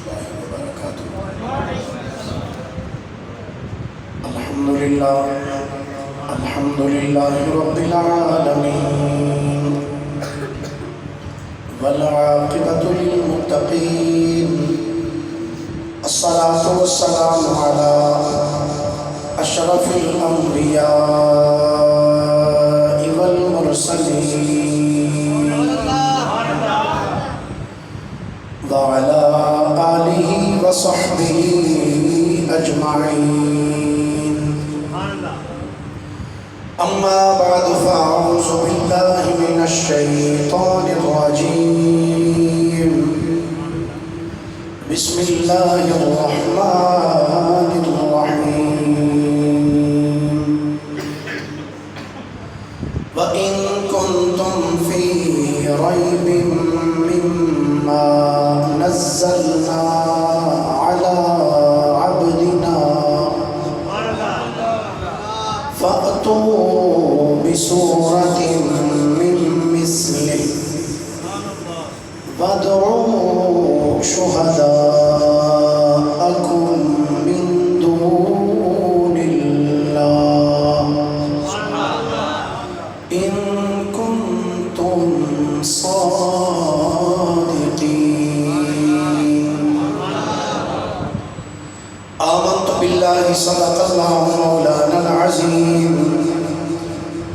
الله وبركاته. الحمد لله رب العالمين والعاقبة للمتقين. الصلاة والسلام على أشرف الأنبياء والمرسلين وعلى آله وصحبه أجمعين. أما بعد فأعوذ بالله من الشيطان الرجيم. بسم الله الرحمن الرحيم. وإن كنتم في ريب مما نزلنا على عبدنا فأتوا بسورة من مثله وادعوا شهداءكم من دون الله إن كنتم صادقين. آمنت بالله صدق الله مولانا العظيم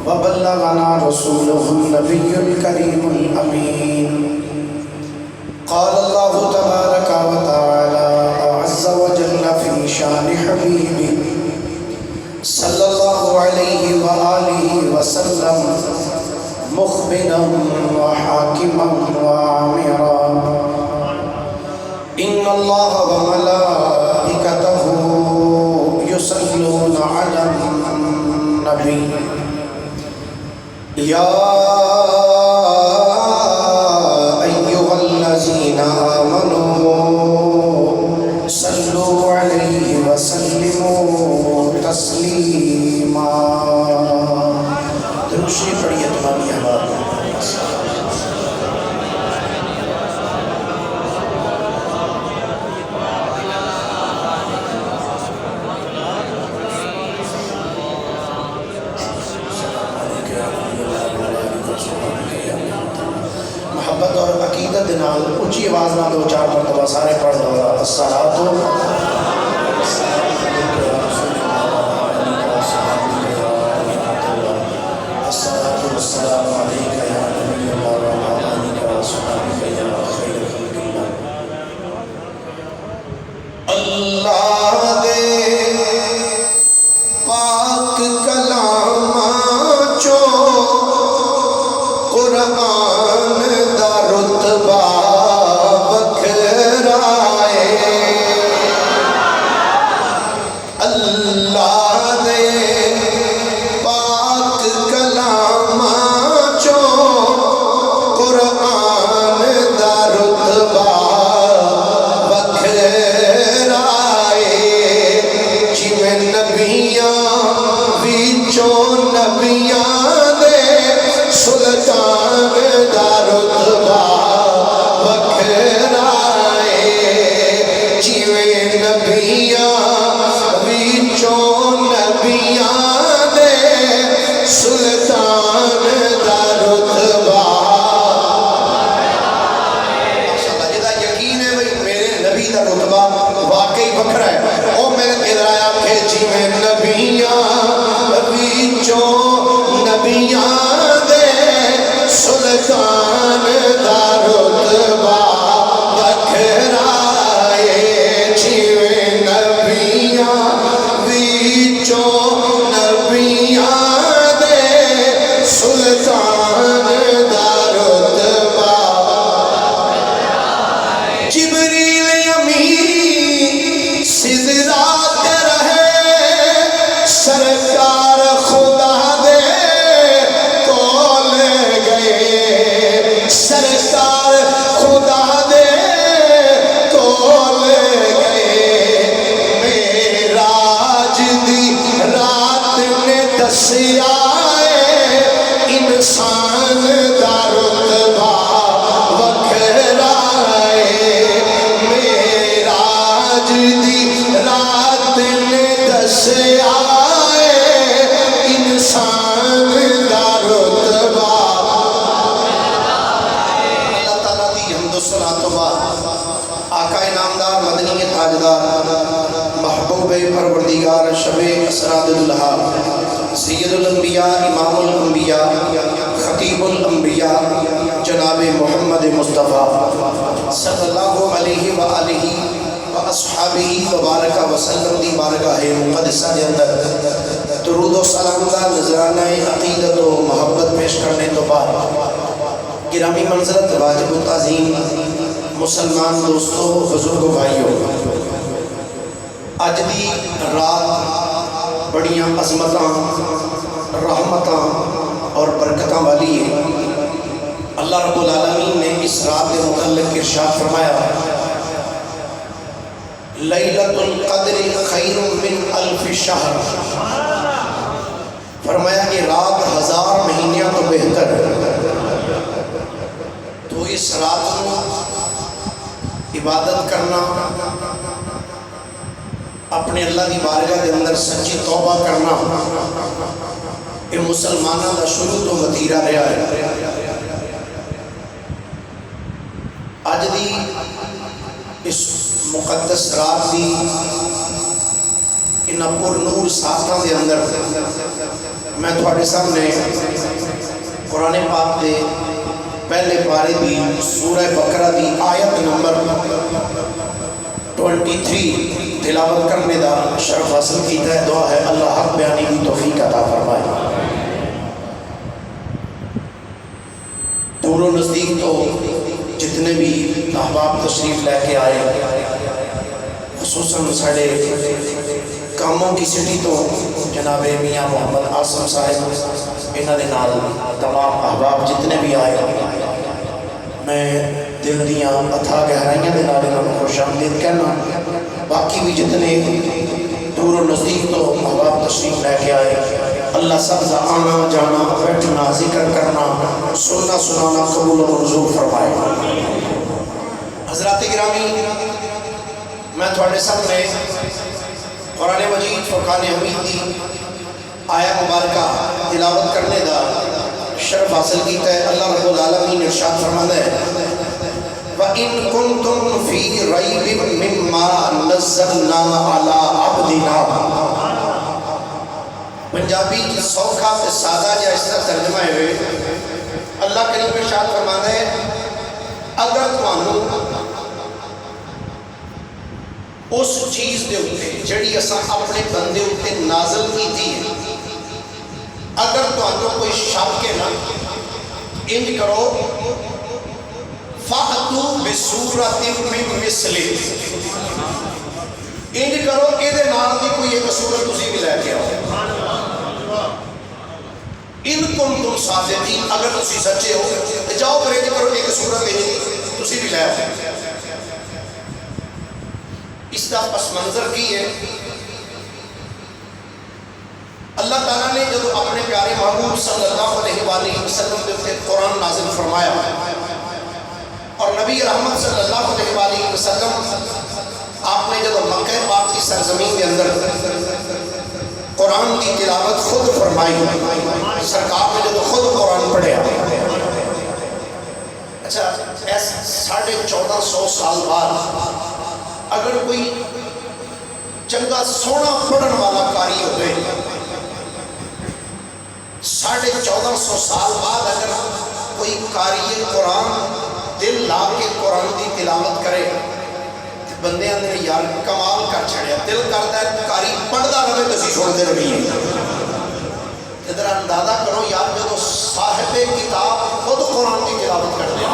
وبلغنا رسوله النبي الكريم الأمين. قال الله تبارك وتعالى عز وجل في شان حبيبه صلى الله عليه وآله وسلم مخبرا وحاكما وعامرا إن الله وملائكته يصلون على النبي يا أيها الذين آمنوا صلوا عليه وسلموا تسليما. درود شریف پڑھیے تمہاری آواز میں. محبت اور عقیدت نال اونچی آواز نال دو چار مرتبہ سارے پڑھ دو. الصلاۃ والسلام علیک یا نبی اللہ وعلی آلک وصحبہ یا خیر خلق اللہ. اللہ دے پاک کلام چو قرآن دا رتبہ بکھرائے. اللہ دے پاک کلام چو قرآن دا رتبہ بکھرائے. جویں نبیاں وچوں نبیاں دے سلطان دا رتبہ بکھرائے. جویں نبیاں وچوں نبیاں دے سلطان دا رتبہ. جدا یقین ہے بھئی میرے نبی دا رتبہ واقعی بکھرا ہے. او میں ادھر آیا کہ جویں نبیاں وچوں نبیاں دے سلطان دا رتبہ بکھرائے. جویں نبیاں وچوں نبیاں دے سلطان دا رتبہ. جبریل امین سدرات رہے سرکار خدا دے کول گئے. سرکار خدا دے کول گئے. معراج دی رات نے دسیا انسان دا رتبہ وکھرا ہے. الصلاۃ و بعد آقا انعامدار مدنی تاجدار محبوب پروردگار شب اسراد اللہ سید الانبیاء امام الانبیاء خطیب الانبیاء جناب محمد مصطفیٰ صلی اللہ علیہ وآلہ واصحابہ وبارک وسلم دی بارگاہ مقدسہ دے اندر درود و سلام دا نذرانہ عقیدت و محبت پیش کرنے تو بعد گرامی منزلت واجب و تعظیم مسلمان دوستو بزرگ و بھائیو، اج دی رات بڑیاں عظمتاں رحمتاں اور برکتاں والی ہے۔ اللہ رب العالمین نے اس رات کے متعلق ارشاد فرمایا لیلۃ القدر خیر من الف شہر، فرمایا کہ رات 1000 مہینیاں تو بہتر ہے۔ تو اس رات کو عبادت کرنا، اپنے اللہ دی بارگاہ کے اندر سچی توبہ کرنا، یہ مسلمانوں کا شروع تو وتیرہ رہا ہے۔ اج دی اس مقدس رات دی ان پر نور ساتھاں دے اندر میں تھوڑے سامنے قرآن پاک دے پہلے پارے دی سورہ بقرہ دی آیت نمبر 23 تلاوت کرنے دا شرف حاصل کیتا ہے۔ دعا ہے اللہ حق بیانی کی توفیق عطا فرمائے۔ دور و نزدیک تو جتنے بھی احباب تشریف لے کے آئے، خصوصاً ساڑھے کاموں کی سٹی تو جناب میاں محمد عاصم صاحب انہاں دے نال تمام احباب جتنے بھی آئے، میں دل دیاں اتھا گہرائیاں دے نال انہاں کو خوش آمدید کہنا۔ باقی بھی جتنے دور و نزدیک تو احباب تشریف لے کے آئے، اللہ سب کا آنا جانا بیٹھنا ذکر کرنا سننا سنانا قبول و منظور فرمائے۔ حضرات گرامی، میں تھوڑے سامنے قرآن مجید فرقان حمید دی آیا مبارکہ تلاوت کرنے دا شرف حاصل کیتا ہے۔ اللہ رب العالمین ارشاد فرماتا ہے وَإِن كُنتُمْ فِي رَيْبٍ مِّمَّا نَزَّلْنَا عَلَىٰ عَبْدِنَا، پنجابی سوکھا تے سادہ جا اس طرح ترجمہ ہے۔ اللہ کریم ارشاد فرماتا ہے اگر تمہوں اس چیز دے ہوتے جڑی اساں اپنے بندے ہوتے نازل کی تھی، اگر تمہوں کوئی شک ہے نا، انج کرو فَأْتُوا بِسُورَةٍ مِّن مِثْلِهِ، انج کرو کہ دے نال دی کوئی ایک سورت تسی بھی لے کے آؤ۔ ان کنتم صادقین، اگر تسی سچے ہو تو جاؤ پھر انج کرو ایک سورت تسی بھی لے آؤ۔ اس کا پس منظر کی ہے، اللہ تعالیٰ نے جب اپنے پیارے محبوب صلی اللہ علیہ وآلہ وسلم کے قرآن نازل فرمایا اور نبی رحمت صلی اللہ علیہ وآلہ وسلم آپ نے جب مکہ پاک کی سرزمین کے اندر قرآن کی تلاوت خود فرمائی، سرکار نے جب خود قرآن پڑھیا، اچھا 1450 سال بعد اگر کوئی چنگا سونا پڑھن والا کاری ہوئے، 1450 سال بعد اگر کوئی کاری قرآن دل لا کے قرآن دی تلاوت کرے، بندے اندر یار کمال کر چھڑیا، دل کرتا ہے کاری پڑھدا رہے تو اسی چھوڑ دے رہی ہے۔ ادھر اندازہ کرو یار جو صاحب کتاب خود قرآن کی تلاوت کر دیا،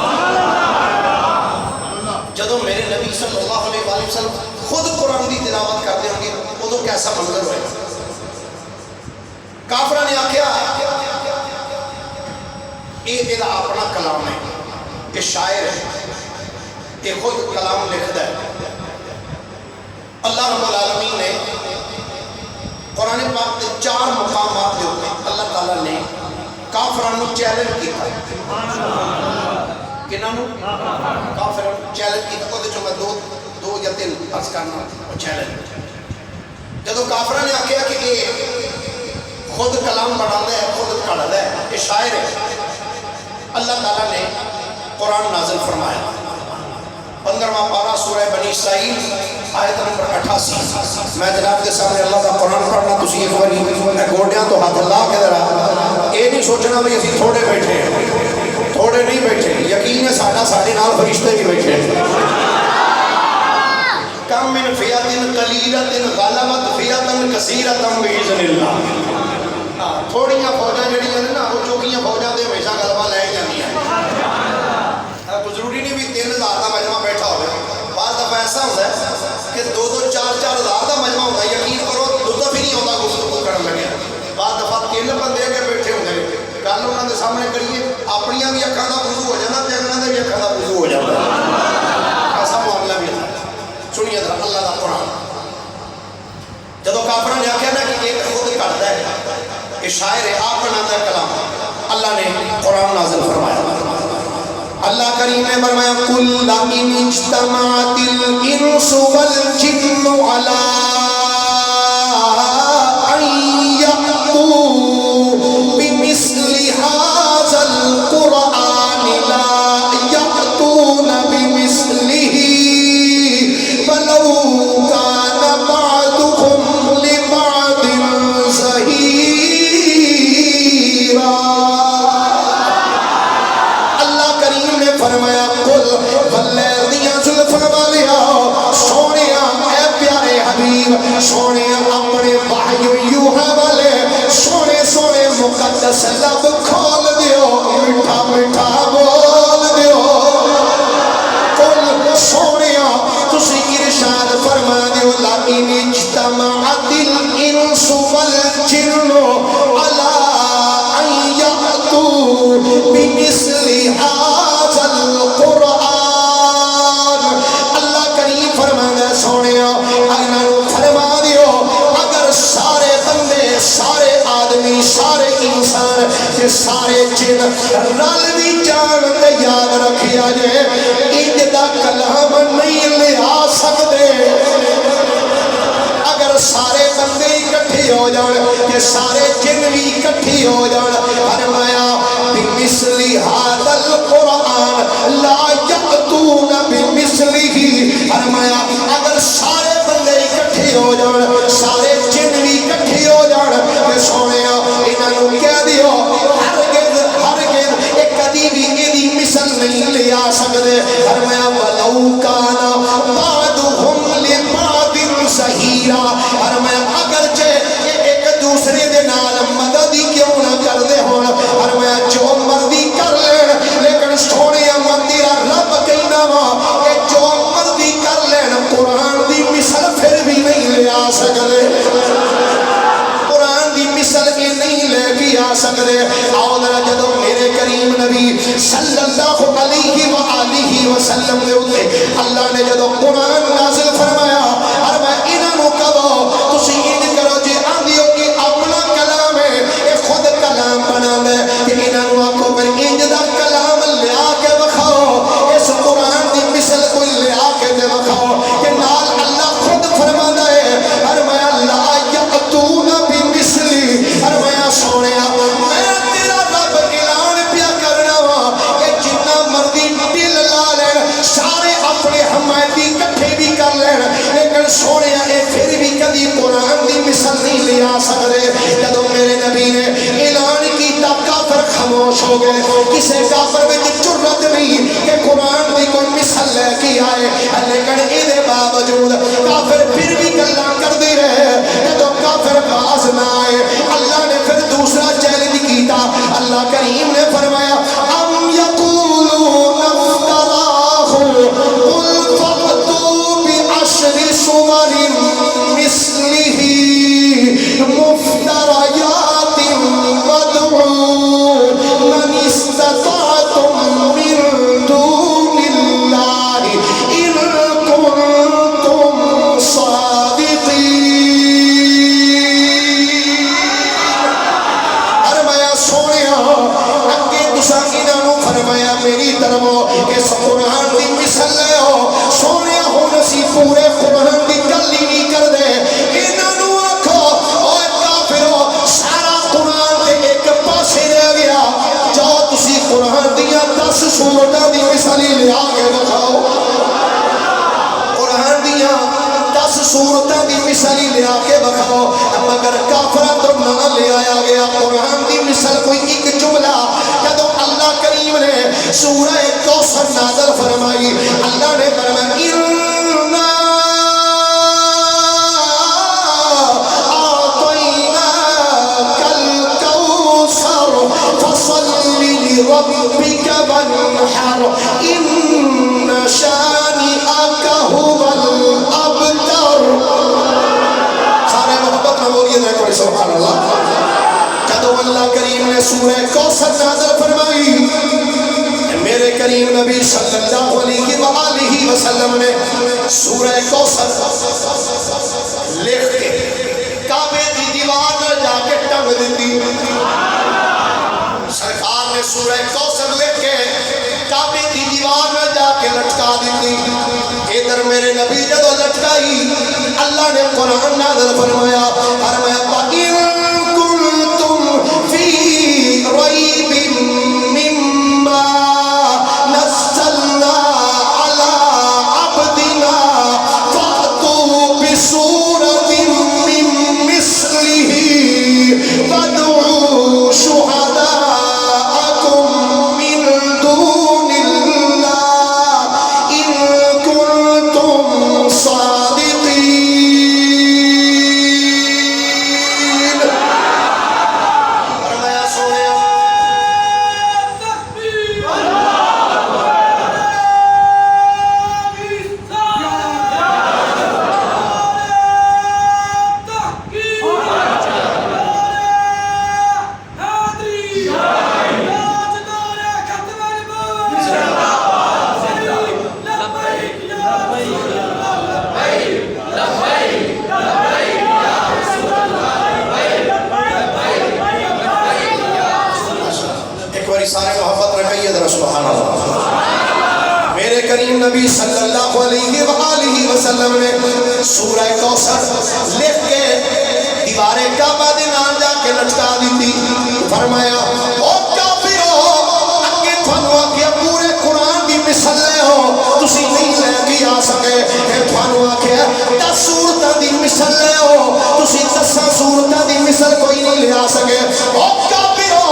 جدو میرے نبی صلی اللہ علیہ وآلہ وسلم خود قرآن کی تلاوت کرتے ہوں گے وہ تو کیسا منظر ہوئے۔ کافرہ نے آکھیا یہ اپنا کلام ہے، یہ شاعر ہے، یہ خود کلام لکھتا ہے۔ اللہ رب العالمین نے قرآن پاک کے 4 مقامات کے اوپر اللہ تعالیٰ نے کافرانو چیلنج کیا، کنانو کافرانو چیلنج کیا، تو جو میں دو یا 3 عرض کرنا چیلنج۔ جب کافران نے آکھیا کہ یہ خود کلام بڑھاتا ہے، خود کڑھتا ہے، یہ شاعر ہے، اللہ تعالیٰ نے قرآن نازل فرمایا 15واں پارہ سورہ بنی اسرائیل آیت نمبر 88. میں جناب کے سامنے اللہ کا قرآن پڑھنا تسی ایک باری میں گوڑیاں تو ہاتھ اللہ کے ذرا یہ نہیں سوچنا بھی اسی تھوڑے بیٹھے ہیں، تھوڑے نہیں بیٹھے، یقین ہے ساڈا ساڈے نال فرشتے بھی بیٹھے ہیں. کم من فیات قلیلۃ غلبت فیات کثیرۃ باذن اللہ. تھوڑیاں فوجاں جڑیاں نے نا وہ چوکیاں فوجاں تے ہمیشہ غلبہ لے جاندیاں. ضروری نہیں بھی 3000 کا مجمع بیٹھا ہوئے، بعض دفعہ ایسا ہوتا ہے کہ 2-2 4-4 ہزار کا مجمع ہوتا ہے. یقین کرو لطف ہی نہیں ہوتا گفتگو کرن لگے. بعض دفعہ 3 بندے اگے بیٹھے ہوتے ہیں، گل انہوں نے سامنے کریے اپنیاں بھی اکھاں دا وضو ہو جاتا تے انہاں دے بھی اکھاں دا وضو ہو جاتا. ایسا معاملہ بھی ہے. سنیے ذرا اللہ کا قرآن. جدو کافروں نے آخیا نا کہ ایک خود کرتا ہے، یہ شاعر ہے آپ بناتا ہے کلام، اللہ نے قرآن نازل فرمایا. اللہ کریم نے فرمایا قل ان اجتمعت الانس والجن علی ان یأتوا بمثل هذا القرآن لا یأتون بمثله ولو كان بعضهم لبعض ظہیرا. فرمایا قل واللیل دیاں زلفاں والیا سونیا اے پیارے حبیب سونیا اپنے وحی یوحا والے سونے سونے مقدس لب کھول دیو میٹھا میٹھا بول دیو. قل سونیا تسی ارشاد فرما دیو لئن اجتمعت الانس والجن علی ان یأتوا بمثل هذا القرآن. اللہ کریم فرمانا سونیا انہوں فرما دیو اگر سارے بندے سارے آدمی سارے انسان کے سارے جن رل بھی جان تے یاد رکھیا جے انج دا کلام نہیں لیا سکتے. اگر سارے بندے اکٹھے ہو جان کہ سارے جن بھی اکٹھے ہو جان فرمایا بمثل هذا القرآن لا یأتون بمثلہ. فرمایا اگر سارے بندے اکٹھے ہو جان سارے جن بھی اکٹھے ہو جان کہ سونیا انہوں کہہ دیو ہرگز ہرگز ایک کدی بھی ایدی مثل نہیں لیا سکتے. فرمایا ولو کانا بعضهم لبعض ظہیرا. فرمایا اگرچہ ایک دوسرے دے نال مدد ہی کیوں نہ کر دے ہون فرمایا جو مرضی کر لین لیکن سونے مندر رب کہنا وا کہ جو مرضی کر لین قرآن دی مثل پھر بھی نہیں لے آ سکتے. قرآن دی مثل کے نہیں لے کے آ سکتے. آؤ ذرا جدو میرے کریم نبی صلی اللہ علیہ وآلہ وسلم دے اوتے اللہ نے جدو قرآن نازل فرمایا اور میں انہوں کہو تسی ان کرو جی آندیو کہ اپنا کلام ہے یہ خود کلام بنا دے کہ انہوں آکو پر انج دا کلام لیا کے بکھاؤ اس قرآن دی مثل کوئی لیا کے دے بکھاؤ کہ نال اللہ خود فرما دے فرمایا لا یأتون بمثلی. فرمایا سونیا میں تیرا رب اعلان پیا کرنا وا کہ جتنا مرضی دل لا لین سارے اپنے حمایتی کٹھے بھی کر لین لیکن سونیا اے پھر بھی کبھی قرآن دی مثل نہیں لیا سکتے. جدو میرے نبی نے اعلان کیتا کافر خاموش ہو گئے. کسے کافر میں جرت نہیں کہ قرآن دی کوئی مثل لے کے آئے لیکن اے باوجود کافر پھر بھی گلاں کردے رہے. جدو کافر باز نہ آئے اللہ نے پھر دوسرا چیلنج کیتا. اللہ کریم نے فرمایا ام یقولون افتراہ قل فأتوا بعشر سور مثلہ مفتریات وادعوا من استطعتم من دون اللہ ان کنتم صورتوں کی مثال ہی لیا کے بکھاؤ مگر کافروں تو نہ لے آیا گیا قرآن کی مثال کوئی ایک جملہ جدو اللہ کریم نے سورہ کوثر نازل فرمائی اللہ نے فرمایا ربك وانحر إن شانئك هو الأبتر سارے محبت میں بولیے نا کوئی سبحان اللہ جدو اللہ کریم نے سورہ کوثر نازل فرمائی میرے کریم نبی صلی اللہ علیہ وآلہ وسلم نے سورہ کوثر لکھ کے کعبے کی دیوار میں جا کے ٹنگ دیتی سرکار نے سورہ کوثر لکھ کے کعبے کی دیوار میں جا کے لٹکا دیتی ادھر میرے نبی جدو لٹکائی اللہ نے قرآن نازل فرمایا وَإِن كُنتُمْ فِي رَيْبٍ مِّمَّا نَزَّلْنَا عَلَىٰ عَبْدِنَا فَأْتُوا بِسُورَةٍ مِّن مِّثْلِهِ وَادْعُوا شُهَدَاءَكُم مِّن دُونِ اللَّهِ إِن كُنتُمْ صَادِقِينَ فرمایا سونیا ایک باری سارے محبت رکھئیے ذرا سبحان اللہ میرے کریم نبی صلی اللہ علیہ وآلہ وسلم نے سورہ کوثر لکھ کے دیوار کعبہ دے نال جا کے لٹکا دیتی فرمایا او کافرو اگے تھانوں آکھیا پورے قرآن دی مثال لے ہو تسی نہیں لے کے آ سکے تھانوں آکھیا 10 سورتاں دی مثال لے ہو تسی 10 سورتاں دی مثال کوئی نہیں لے آ سکے او کافرو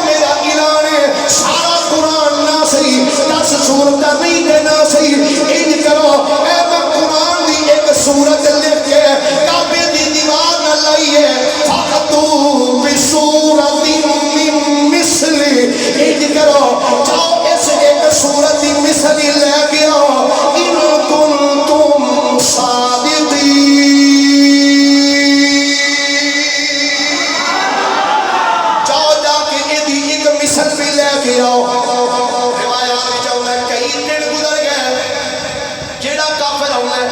میرا اعلان ہے سارا قرآن نہ صحیح 10 سورتاں نہیں دینا صحیح انج کرو اے میں قرآن دی ایک سورت لکھ کے کعبے دی دیوار نہ لائیے فَأْتُوا بِسُورَةٍ مِّن مِّثْلِهِ انج کرو جاؤ اس ایک سورت دی مثل لے کے آؤ ان کنتم صادقین جاؤ جا کے ایدی ایک مثل بھی لے کے آؤ روایات وچوں میں کئی دن گزر گئے جیڑا کافر ہونا ہے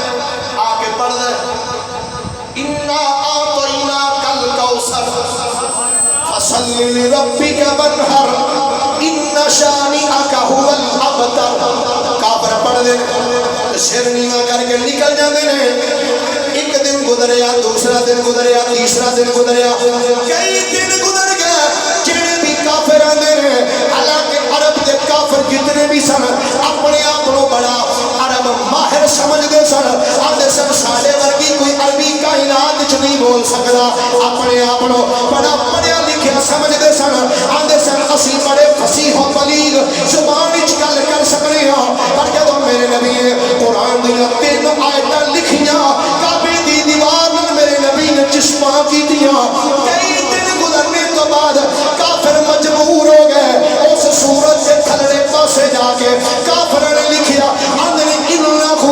آ کے پڑھ دے اِنَّا أَعْطَيْنَاكَ الْكَوْثَرَ فَصَلِّ لِرَبِّكَ وَانْحَرْ إِنَّ شَانِئَكَ هُوَ الْأَبْتَرُ کافر پڑھ دے سر نیواں کر کے نکل جاندے نے ایک دن گزریا دوسرا دن گزریا تیسرا دن گزریا کئی دن گزر گئے جڑے بھی کافر آندے نے حالانکہ عرب دے کافر جتنے بھی سن اپنے آپ کو بڑا عرب ماہر سمجھدے سن آندے سن ساڈے ورگی کوئی عربی کائنات وچ نہیں بول سکدا اپنے آپ کو بڑا پڑھیا لکھیا سمجھدے سن آندے سن اسی بڑے فصیح و بلیغ زبان وچ گل کر سکنے ہاں پر جدوں میرے نبی نے قرآن دیاں 3 آیتاں لکھیاں کعبے دی دیوار نال میرے نبی نے چشماں کیتیاں کئی دن گزرنے تو بعد کافر مجبور ہو گئے اس سورت کے تھلڑے پاسے جا کے کافر نے لکھیا اندر انہو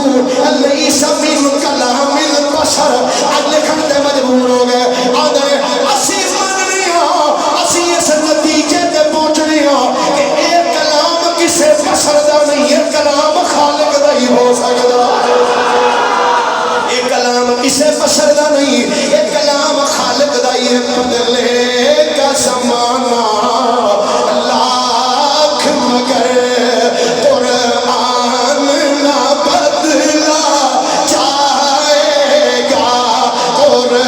لیس من کلام البشر آج لکھن تے مجبور ہو گئے اندر اسی مننی ہاں اسی اس نتیجے تے پہنچنی ہاں کہ ایک کلام کسے بشر دا نہیں ہے کلام خالق دا ہی ہو سکتا ایک کلام کسے بشر دا نہیں ایک کلام خالق دا ہی ہے بدلے کا زمانہ لاکھ مگر قرآن نہ بدلا جائے گا قرآن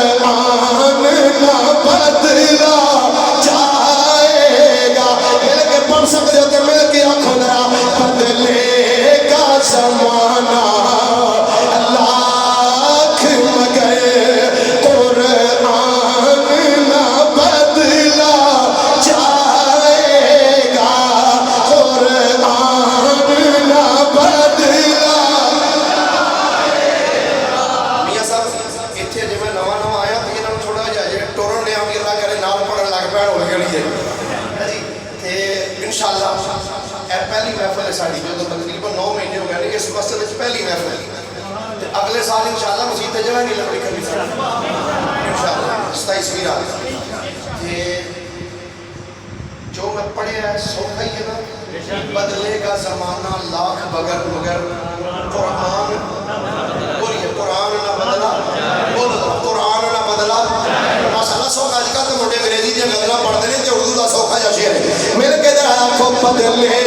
ساری جو تقریباً 9 مہینے ہو گئے اس مسجد میں پہلی محفل اگلے سال انشاءاللہ مسجد تے جگہ نہیں لگی کبھی انشاءاللہ 27ویں رات جو میں پڑھے ہے سوکھا ہی ہے نا بدلے گا زمانہ لاکھ مگر قرآن بولیے قرآن نہ بدلا بولو قرآن نہ بدلا ماشاءاللہ سوکھا اج کل تو موٹے انگریزی دیا گزلاں پڑھتے ہیں تو اردو کا سوکھا جا شعر ہے میرے کدھر آنکھوں بدلے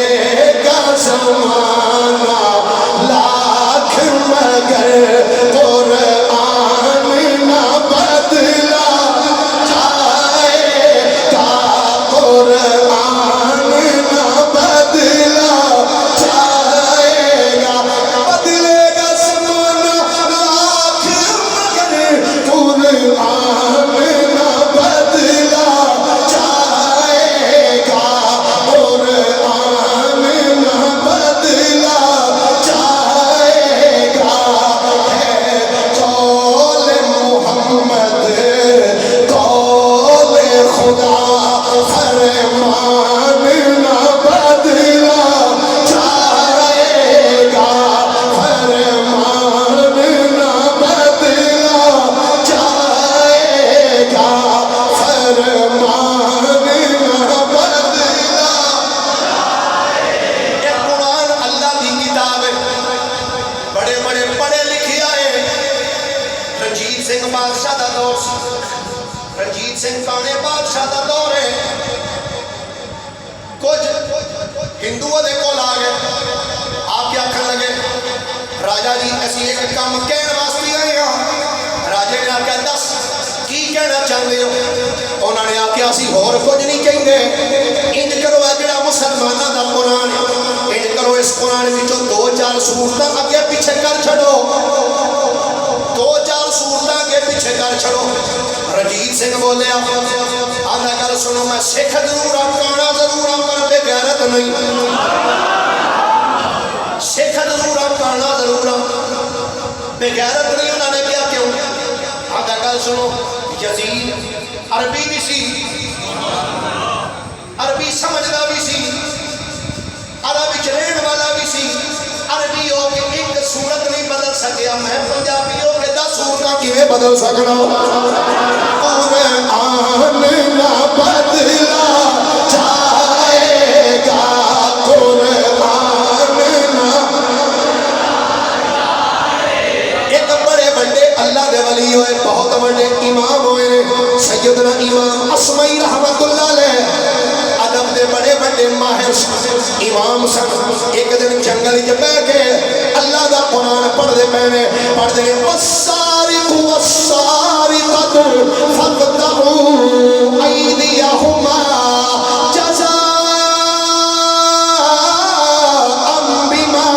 گا زمانہ لاکھ مگر قرآن نہ بدلا جائے گا قرآن نہ بدلا جائے گا بدلے گا زمانہ لاکھ مگر قرآن نہ بدلا جائے گا قرآن نہ بدلا جائے گا ہے قول محمد قول خدا فرمان نہ بدلا جائے گا فرمان نہ بدلا جائے گا فرمان نہ بدلا یہ قرآن اللہ دی کتاب ہے بڑے بڑے پڑھے لکھے آئے رنجیت سنگھ بادشاہ دا دور رنجیت سنگھ کانے بادشاہ دا دور ہے کچھ ہندوؤں دے کول آ گئے آپ کیا کہنے لگے راجہ جی ایسی ایک کام کہنے واسطے آئے ہیں راجے نے آکھا دس کی کہنا چاہتے ہو انہوں نے آکھا اسی اور کچھ نہیں کہیں گے انج کرو ہے جڑا مسلمانہ دا قرآن انج کرو اس قرآن میں جو 2-4 صورتاں اگے پیچھے کر چھڑو 2-4 صورتاں اگے پیچھے کر چھڑو رنجیت سنگھ بولے آدھا کر سنو میں سکھ ضرور کانا ضرور پر بے غیرت نہیں سکھ ضرور کانا ضرور بے غیرت نہیں انہوں نے کیا کیوں آدھا کر سنو یزید عربی بھی سی عربی سمجھنا بھی سی عربی چرین والا بھی سی عربی ہو کہ ایک صورت نہیں بدل سکیا میں پنجابی ہو کہ 10 صورتاں کیویں بدل سکنا قرآن نہ بدلا جائے گا قرآن نہ ایک بڑے بڑے اللہ دے ولی ہوئے بہت بڑے امام ہوئے سیدنا امام اسمعی رحمت اللہ علیہ ادب دے بڑے بڑے ماہر امام سن ایک دن جنگل وچ بیٹھ کے اللہ دا قرآن پڑھ دے پے پڑھ دے والسارق والسارقۃ فاقطعوا ایدیہما جزاء بما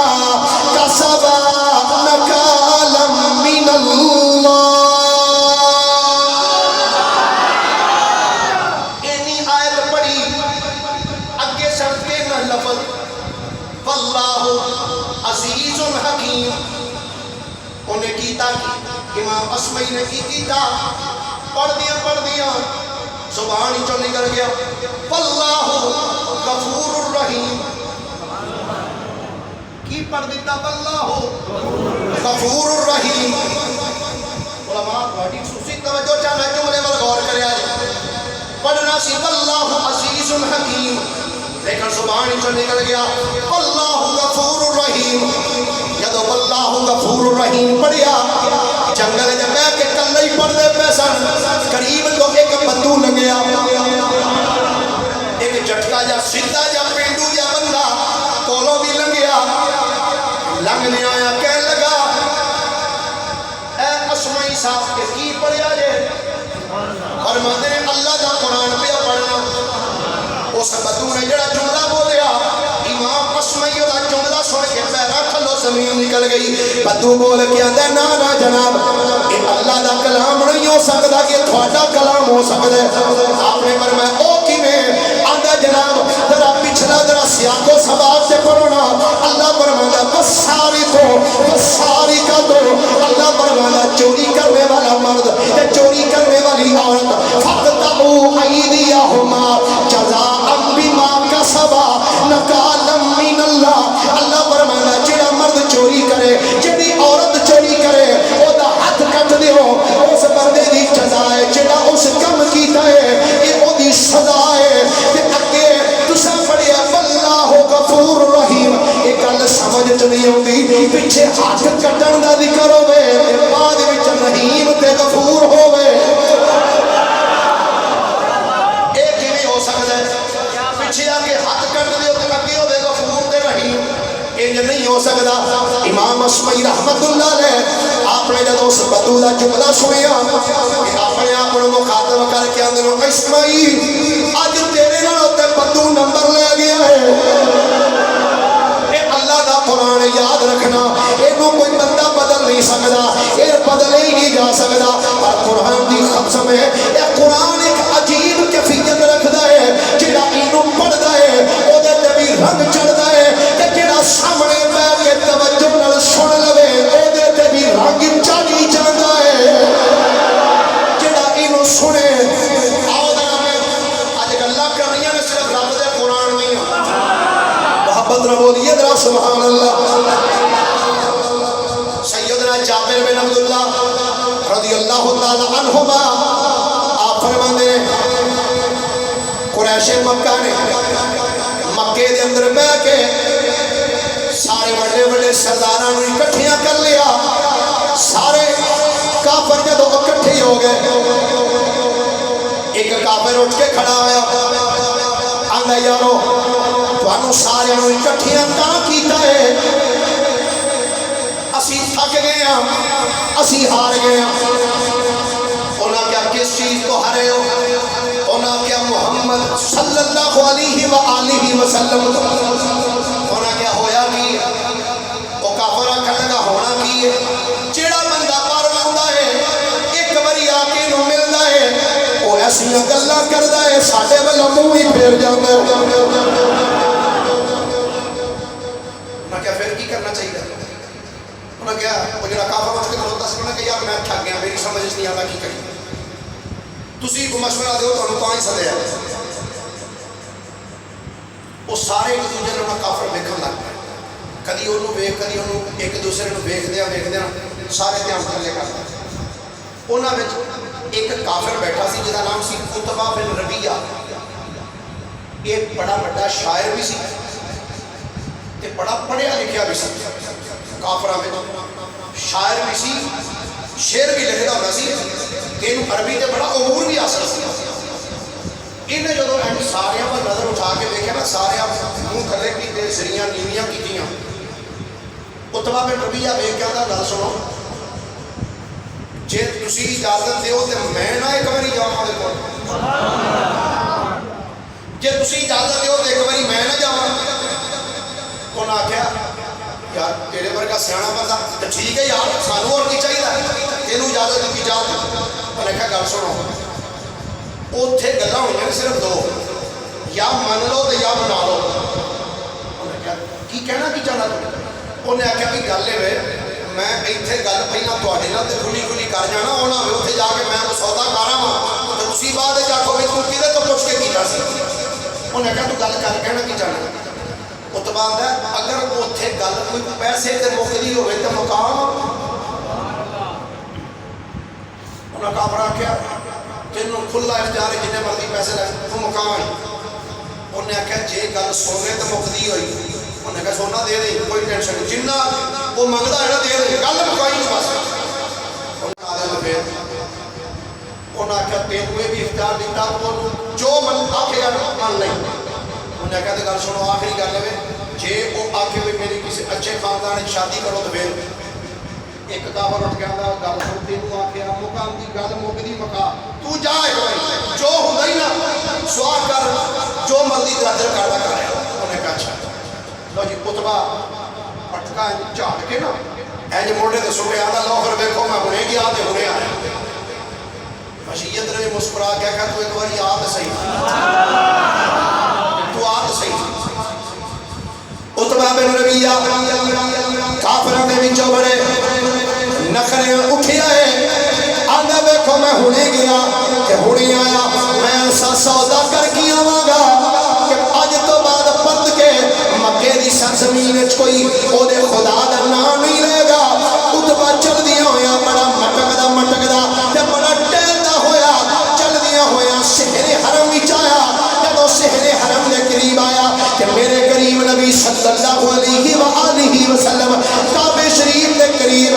کسبا نکالا من اللہ اینی آیت پڑھی اگے سن کے نہ لفظ واللہ عزیز حکیم انہیں کیتا کی امام اسمعی نے کیتا پڑھ دیا زبان ہی چو نکل گیا واللہ غفور الرحیم کی پڑھ دیتا واللہ غفور الرحیم علماء بڑی سوسی توجہ چاہنا جملے پر غور کرے آج پڑھنا سی واللہ عزیز حکیم لیکن زبان ہی چو نکل گیا واللہ غفور الرحیم جدو واللہ غفور الرحیم پڑھیا جنگل جب بیٹھ کے کل نہیں پڑھ دے پیسن قریب تو ایک بدو لگیا ایک جھٹکا جا سیدھا جا پینڈو جا بندہ کولوں بھی لنگیا لنگنے آیا کہنے لگا اے اسمعی صاحب کے کی پڑھیا جے فرماتے ہیں اللہ دا قرآن پہ پڑھنا اس بدو نے جڑا جملہ بولیا امام اسمعی دا جملہ سن کے پیرا کھلو زمین نکل گئی بدو بول کے آدھا نا نا جناب یہ اللہ دا کلام نہیں ہو سکتا کہ تھوڑا کلام ہو سکتا ہے آپ نے فرمایا او کی میں آدھا جناب ذرا پچھلا ذرا سیاق و سباق سے پڑھنا اللہ فرمایا بساری کا تو اللہ فرمایا چوری کرنے والا مرد یا چوری کرنے والی عورت فقطعوا ایدیہما جزاء بما کسبا نکالا من اللہ ہاتھ کٹن دا ذکر ہوے تے بعد وچ رحیم تے غفور ہوے، اے کیویں ہو سکدا ہے؟ پیچھے آ کے ہاتھ کٹ دیو تے اگے ہوے غفور تے رحیم، انج نہیں ہو سکدا۔ امام اشمعی رحمت اللہ علیہ آپ نے جدوں اس بدو دا جملہ سنیا اپنے آپ کو مخاطب کر کے اندر اشمعی اج تیرے نال تے بدو نمبر لے گیا ہے، قرآن یاد رکھنا، اینو کوئی بندہ بدل نہیں سکتا، یہ بدل ہی نہیں جا سکتا، پر قرآن دی قسم ہے یہ قرآن ایک عجیب کیفیت رکھتا ہے، جڑا اینو پڑھدا ہے او دے تے بھی رنگ چڑھدا ہے، تے جڑا سامنے بیٹھ کے توجہ نال سن لوے او دے تے بھی رنگ چڑھ ہی جاندا ہے، جڑا اینو سنے۔ آؤ اج گلاں کرنیاں نے صرف رب دے قرآن نہیں، محبت نہ بولیے ذرا سبحان اللہ۔ سیدنا جابر بن عبداللہ رضی اللہ تعالی عنہما آپ فرماندے ہیں قریش مکہ نے مکے دے اندر بیٹھ کے سارے بڑے بڑے سرداراں نوں اکٹھیاں کر لیا، سارے کافر جدوں اکٹھے ہو گئے ایک کافر اٹھ کے کھڑا ہویا آندا یارو تانوں سارے نوں اکٹھیاں تاں کیتا ہے، اسی تھک گئے ہاں، اسی ہار گئے ہاں۔ انہاں کیا کس چیز کو ہارے ہو؟ انہاں کیا محمد صلی اللہ علیہ وآلہ وسلم، انہاں کیا ہویا کی؟ وہ کافر آکھن لگا ہونا کی ہے؟ جیڑا بندہ پر لوندا ہے ایک باری آ کے نوں ملدا ہے وہ ایسیاں گلاں کردا ہے ساڈے ول منہ ہی پھیر جاندا ہے۔ کیا پھر کی کرنا چاہیے؟ انہوں نے کہا وہ جڑا کافر اٹھ کے کھلوتا سی انہوں نے کہا یار میں تھک گیا میری سمجھ نہیں آتا کی کری، تسی کو مشورہ دیو تو تاں ہی سدیا۔ وہ سارے ایک دوسرے نوں کافر ویکھن لگ پئے، کدی اونوں ویکھ کدی اونوں ایک دوسرے نوں ویکھدیاں سارے دھیان تھلے کر دے۔ انہاں وچ ایک کافر بیٹھا سی جہدا نام سی عتبہ بن ربیعہ، یہ بڑا بڑا شاعر بھی سی تے بڑا پڑھیا لکھیا بھی سی، کافراں وچ شاعر بھی سی، شعر بھی لکھدا ہوندا سی تے عربی تے بڑا عبور بھی حاصل سی۔ انہیں جدوں سارے پر نظر اٹھا کے دیکھا نا سارے منہ کھلے کیتے سریاں نیویاں کیتیاں، عتبہ بن ربیعہ ویکھ کے آندا گل سنو جے تسی اجازت دیو تے میں نہ ایک باری جاواں دے کول، جے تسی اجازت دیو تے ایک باری میں نہ جاواں۔ انہاں آکھیا یار تیرے ورگا سیاںا بندہ تے ٹھیک ہے یار سانوں اور کی چاہیے تینوں اجازت دی جا۔ انہیں کہا گل سنو اوتھے گلاں ہوئیاں نے صرف دو، یا من لو تے یا منا لو۔ انہیں کہا کی کہنا کی چاہنا تم؟ انہیں آکھیا بھی گل ہے میں ایتھے گل پہلاں تواڈے نال تے کھلی کھلی کر جانا، ہونا ہوئے اوتھے جا کے میں کوئی سودا کراں تے تسی بعد وچ آکھو بھی تو کدے تو پوچھ کے کیتا سی۔ انہیں کہا تو گل کر کہنا کی چاہنا؟ عتبہ آندا ہے اگر اوتھے گل کوئی پیسے تے مکدی ہوئے تے مقام۔ انہاں کافر آکھیا تینوں کھلا اختیار ہے جتنے مرضی پیسے لگ تو مقام ہے۔ انہیں آکھیا جے گل سونے تے مکدی ہوئی، انہیں کہا سونا دے دیں کوئی ٹینشن نہیں، جنہ وہ منگدا ہے نا دے دیں، گل مکائی نہیں بس۔ انہیں آدھے لبے انہیں آکھیا تینوں بھی اختیار دیتا تو جو من آکھے من نہیں۔ انہیں کہا گل سنو آخری گل ہے جے وہ آکھے بھی میری کسی اچھے خاندان شادی کرو تو پھر ایک کافر اٹھ کے آندا گل سن تینوں آکھیا مقام دی گل مکدی مکا تو جا ایک باری جو ہوندا ہی نا سوا کر جو مرضی درادر کردا کر۔ انہیں کہا اچھا لو جی عتبہ پٹکا جھاڑ کے نا اینج موڈے تے سٹے آندا لو پھر ویکھو میں ہنے گیا تے ہنے آیا۔ مشیت نے مسکرا کے کہا تو ایک باری آ تے صحیح، عتبہ بن ربیعہ کافراں دے وچوں بڑے نخرے اٹھیا ہے، آندا ویکھو میں ہنے گیا تے ہنے آیا، میں ایسا سودا کر کے آواں گا کہ اج تو بعد پرت کے مکے دی سرزمین وچ کوئی او دے خدا دا نام نہیں لے گا۔ عتبہ چلدیاں ہویا بڑا مٹکدا تے بڑا ٹہلدا ہویا چلدیاں ہویا شہر حرم وچ آیا، جدوں صحن حرم کے قریب آیا کہ میرے قریب نبی صلی اللہ علیہ وآلہ وسلم کعبہ شریف کے قریب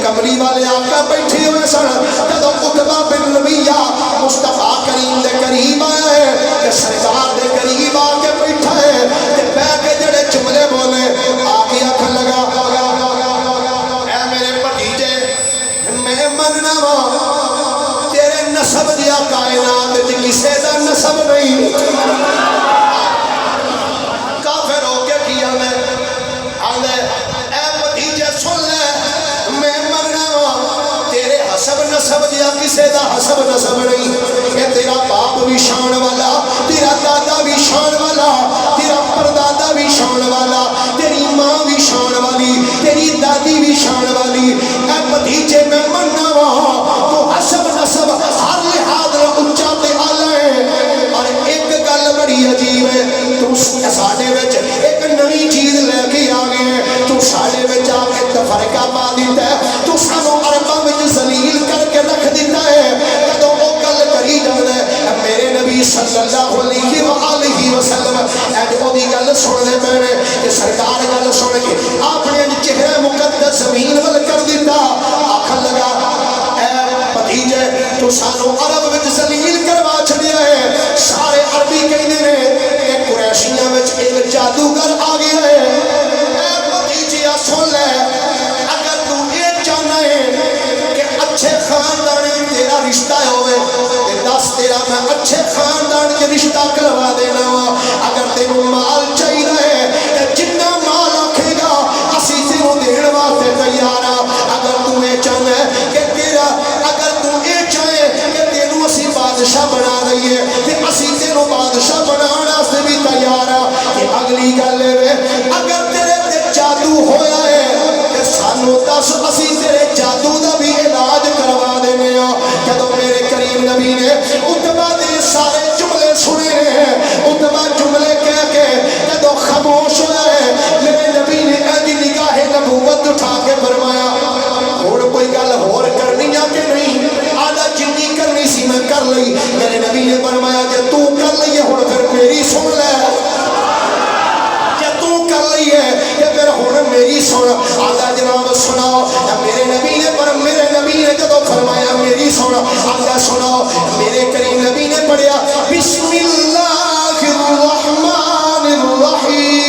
کمری والے آقا بیٹھے ہوئے سن. جب عتبہ بن ربیعہ مصطفیٰ کریم کے قریب آیا ہے کہ سرکار کے قریب آ کے بیٹھا ہے کہ بہ کے جڑے جملے بولے آگے آخر لگا اے میرے بھتیجے میں مننا وا تیرے نسب دیا کائنات کسے دا نسب نہیں. کافر ہو کے کیا میں آدھے اے بھتیجے سن لے میں مننا وا تیرے حسب نسب دیا کسے دا حسب نسب نہیں. کہ تیرا باپ بھی شان والا, تیرا دادا بھی شان والا, تیرا پردادا بھی شان والا, تیری ماں بھی شان والی, تیری دادی بھی شان والی. اے بھتیجے میں مننا وا تو حسب نسب ہر لحاظ اونچا تے اعلی ہے. اور ایک گل بڑی عجیب ہے, تو ساڈے وچ ایک نئی چیز لے کے آ گئے, تو ساڈے وچ آ کے تفرقہ پا دیتا ہے, تو سانو عرباں وچ ذلیل کر کے رکھ دیتا ہے. جدوں او گل کری جاندا ہے میرے نبی صلی اللہ علیہ وآلہ وسلم اج او دی گل سن لے میں کہ سرکار گل سن کے اپنے چہرہ مقدس زمین ول کر دیتا. آکھن لگا اے بھتیجے تو سانو عرب وچ ذلیل کروا چھڑیا ہے. سارے عربی کہندے نے کہ قریشیاں وچ ایک جادوگر آ گیا ہے. اے بھتیجے سن لے اگر تو یہ چاہنا ہے کہ اچھے خاندان تیرا رشتہ ہوئے تے دس تیرا میں اچھے خاندان کے رشتہ کروا دینا وا. اگر تینوں مال چاہیے ہے جتنا مال آکھے گا اسی تینوں دین واسطے تیار ہاں. اگر تو یہ چاہنا ہے کہ تیرا اگر تو یہ چاہے کہ تینوں اسی بادشاہ بنا دئیے تے اسی تینوں بادشاہ بنانا واسطے بھی تیار ہاں. کہ اگلی گل ہے اگر تیرے تے جادو ہویا ہے کہ سانو دس اسی تیرے جادو دا بھی علاج کروا دینے ہاں. جدوں میرے کریم نبی نے عتبہ دے سارے جملے سنے ہیں, عتبہ جملے کہہ کے جدوں خاموش ہوا ہے میرے نبی نے ایجی نگاہ نبوت اٹھا کے فرمایا ہن کوئی گل ہور کرنی ہے کہ نہیں؟ آدھا جنی کرنی سی میں کر لئی. میرے نبی نے فرمایا جے تو کر لئی ہے ہن پھر میری سن لے, جے تو کر لئی ہے کہ پھر ہن میری سن. آدھا جناب سناؤ. میرے نبی نے جدوں فرمایا میری سن, آدھا سناؤ. میرے کریم نبی نے پڑھیا بسم اللہ الرحمن الرحیم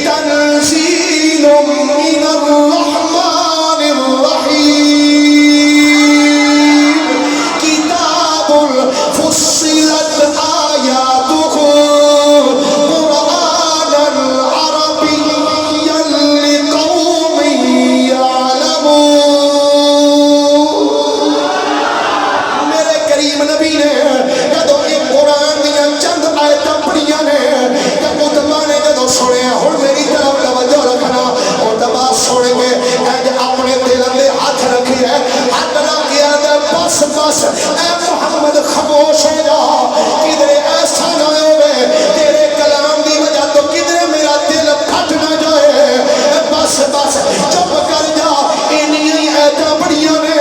تنزیل من الرحمن الرحیم کتاب فصلت آیاتہ قرآنا عربیا لقوم یعلمون. میرے کریم نبی نے جدوں یہ قرآن دیا چند آیتاں پڑھیاں نے کہ عتبہ نے جدوں سنیا ہن میری طرف توجہ رکھنا. عتبہ سن کے اج اپنے دل تے ہاتھ رکھی ہے, ہاتھ رکھ کے آندا بس بس اے محمد خاموش ہو جا, کدھر ایسا نہ ہوئے تیرے کلام دی وجہ تو کدھر میرا دل پھٹ نہ جائے. بس بس چپ کر جا, انہی ایتاں بڑیاں نے.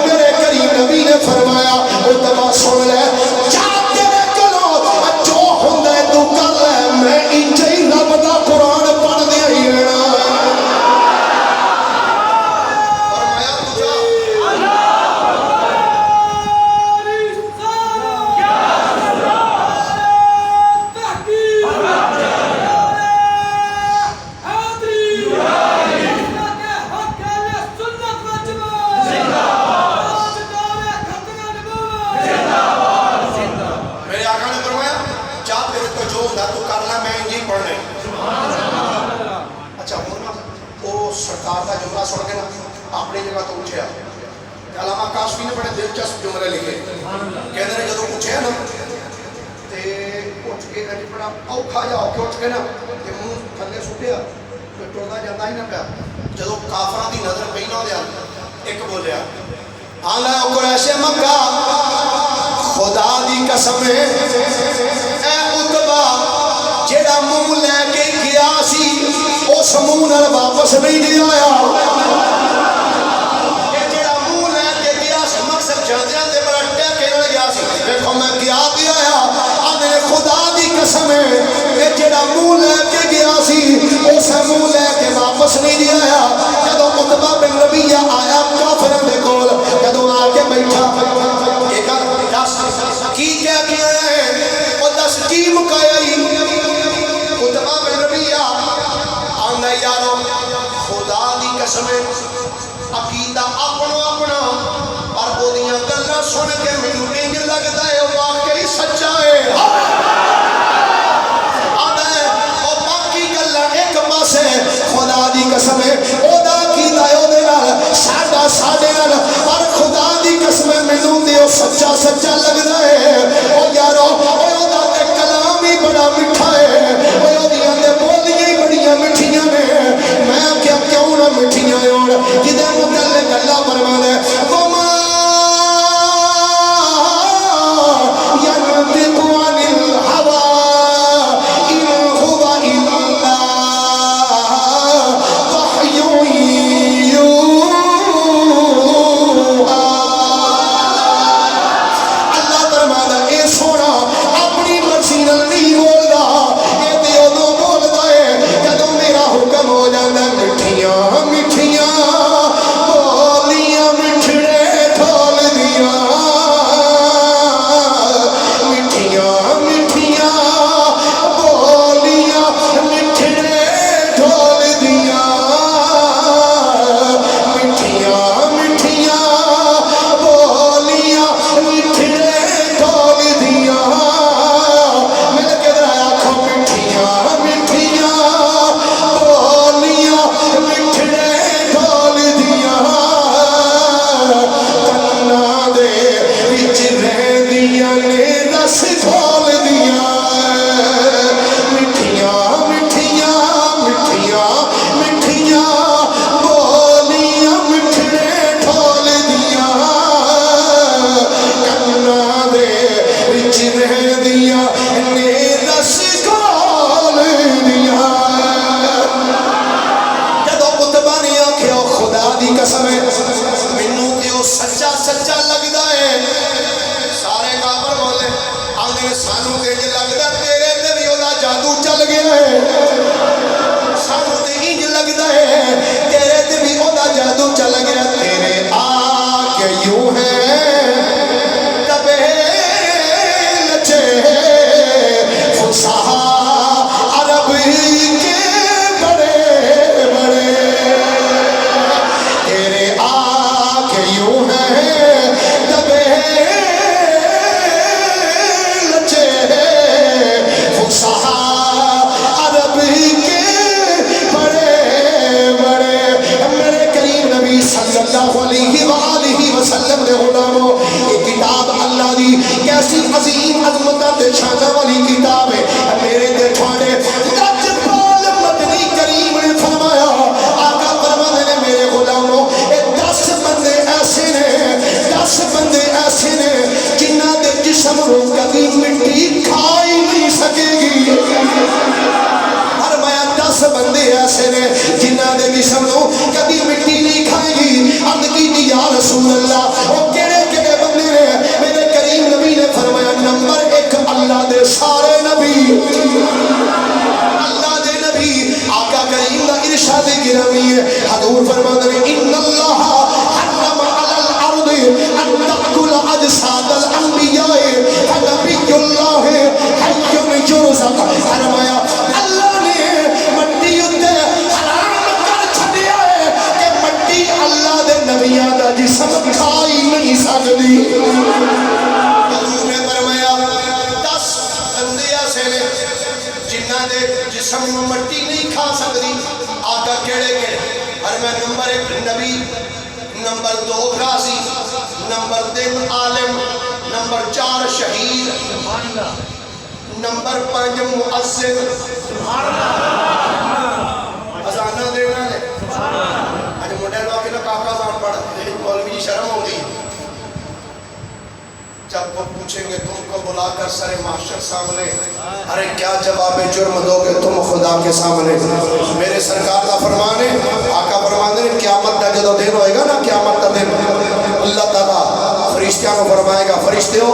میرے کریم نبی نے فرمایا عتبہ سن لے جا تیرے کولوں جو ہوندا ہے تو کر لے, میں انج ہی رب دا قرآن پڑھ دے ہی رہنا. فرمایا تو جا میرے آقا نے فرمایا جا تیرے تو جو ہوندا تو کر لے, میں انج ہی پڑھنے. اچھا ہن وہ سرکار دا جملہ سن کے نا اپنی جگہ تو اٹھیا. علامہ کاشفی نے بڑے دلچسپ جملے لکھے. کہندے نے جدوں اٹھیا نا تے اٹھ کے بڑا اوکھا جا ہو کے اٹھ کے نا تے منہ تھلے سٹیا تے ٹردا جاندا ہی نہ پیا. جدوں کافراں دی نظر پئی نہ دیا ایک بولیا آلا قریش مکہ خدا دی قسم ہے اے عتبہ جیڑا منہ لے کے گیا سی اس منہ نال واپس نہیں جی آیا. گیا سی دیکھو میں کیا پیا آنے خدا دی قسم ہے کہ جڑا منہ لے کے گیا سی اس منہ لے کے واپس نہیں دیا جدو عتبہ بن ربیعہ آیا کافروں دے کول جدو آ کے بیٹھا ایک دس کی کہہ کے آیا ہے وہ دس کی مکایا ہی عتبہ بن ربیعہ آندا یارو خدا دی قسم عقیدہ اپنا اپنا پر وہ دیاں گلاں سن کے مینوں انج لگدا ہے واقعی سچا ہے آندا ہے او باقی گلاں ایک پاسے خدا دی قسم ہے او دا عقیدہ ہے او دے نال ساڈا ساڈے نال پر خدا دی قسم مینوں تے او سچا سچا لگدا ہے او یارو او دا تے کلام ہی بڑا میٹھا ہے او دیاں تے بولیاں ہی بڑیاں میٹھیاں نے میں کیا کیوں نہ میٹھیاں ہون جدے متعلق اللہ فرماتا ہے وما ينطق عن الهوى إن هو إلا وحي يوحى اللہ فرماتا ہے اے سونا اپنی مرضی نال نہیں بولدا اے تے اودوں بولدا ہے جدوں میرا حکم ہو جاندا میٹھیاں میٹھیاں بولیاں مٹھڑے ڈھول دیاں میٹھیاں میٹھیاں بولیاں مٹھڑے ڈھول دیاں میٹھیاں میٹھیاں بولیاں مٹھڑے ڈھول دیاں مل کے درایا کھو میٹھیاں میٹھیاں بولیاں مٹھڑے ڈھول دیاں کنا دے وچ رہندیاں نے رس کھول دیاں میٹھیاں میٹھیاں میٹھیاں میٹھیاں بولیاں مٹھڑے ڈھول دیاں کنا دے وچ رہندیاں نے رس کھول دیاں جدو عتبہ نے آکھیا خدا دی قسم ہے مینوں تے او سچا سچا لگدا ہے سارے کافر بولے آندے سانوں تے انج لگدا تیرے تے بھی اودا جادو چل گیا ہے سانوں تے انج لگدا ہے تیرے تے بھی اودا جادو چل گیا تیرے آ کے یوں ہے تبے لچے فصحا عرب کے بڑے بڑے تیرے آنکھ یوں ہے دبے لچے فصحا عرب کے بڑے بڑے میرے کریم نبی صلی اللہ علیہ وآلہ وسلم نے غلاموں یہ کتاب اللہ دی کیسی عظیم عظمتاں تے شاناں والی کتاب ہے میرے تے تھوڑے لجپال مدنی کریم نے فرمایا آقا فرماتے نے میرے غلاموں اے 10 بندے ایسے نے 10 بندے ایسے نے جنہاں دے جسم رو کبھی مٹی کھائی نہیں سکے گی فرمایا 10 بندے ایسے نے جنہاں دے جسم رو کبھی مٹی نہیں کھائے گی عرض کی یا رسول اللہ او کیڑے کیڑے بندے نے میرے کریم نبی نے فرمایا نمبر 1 اللہ دے سارے نبی اللہ دے نبی آقا کریم دا ارشاد گرامی ہے حضور فرماتے ہیں ان اللہ حرم علی الارض ان تاکل اجساد الانبیاء فنبی اللہ حی یرزق فرمایا اللہ نے مٹی اتے حرام کر چھڈیا ہے کہ مٹی اللہ دے نبیاں دا جسم کھائی نہیں سکتی حضور نے فرمایا 10 بندے ایسے نے جنہاں دے جسم نوں مٹی نہیں کھا سکتی آقا کیڑے کیڑے فرمایا نمبر 1 نبی نمبر 2 غازی نمبر 3 عالم نمبر 4 شہید نمبر 5 مؤذن اذاناں دینا نے اج منڈے لوگ کہنا کاکا اذان پڑھ مولوی جی شرم ہوگی جب وہ پوچھیں گے تم کو بلا کر سر محشر سامنے ارے کیا جواب جرم دو گے تم خدا کے سامنے میرے سرکار کا فرمان ہے آقا فرمان ہے قیامت کا جو دن ہوئے گا نا قیامت کا دن اللہ تعالیٰ فرشتیاں کو فرمائے گا فرشتیو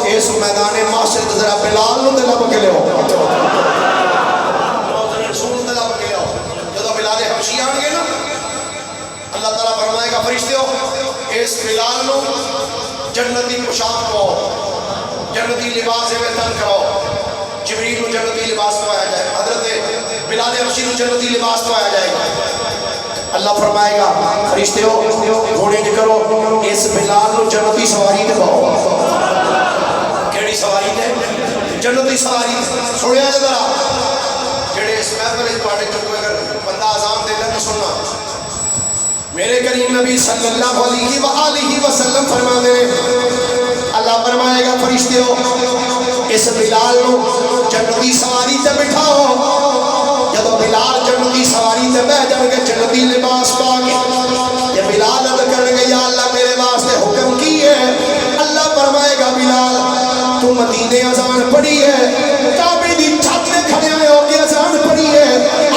اس میدان محشر ذرا بلال نو تے لب کے لیو رسول تے لب کے لیو جدو بلال حبشی آن گے نا اللہ تعالیٰ فرمائے گا فرشتیو اس بلال نو جنتی پوشاک کو جنتی لباس میں تن کرو جبریل کو جنتی لباس پایا جائے حضرت بلال حبشی کو جنتی لباس پایا جائے گا اللہ فرمائے گا فرشتیو گھوڑے کرو اس بلال کو جنتی سواری دے باؤ کیڑی سواری دے جنتی سواری سوڑیا جا ذرا جڑے اس محفل اس پاٹے چکو اگر بندہ آزام دے لیں سننا میرے کریم نبی صلی اللہ علیہ وآلہ وسلم فرما دے اللہ فرمائے گا فرشتیو اس بلال کو جنتی سواری تے بٹھاؤ جدو بلال جنتی سواری تے بہ جان کے جنتی لباس پا کے یہ بلال عرض کریں گے یا اللہ میرے واسطے حکم کی ہے اللہ فرمائے گا بلال تو مدینے اذان پڑھی ہے کعبے دی چھت تے کھڑے ہو کے اذان پڑھی ہے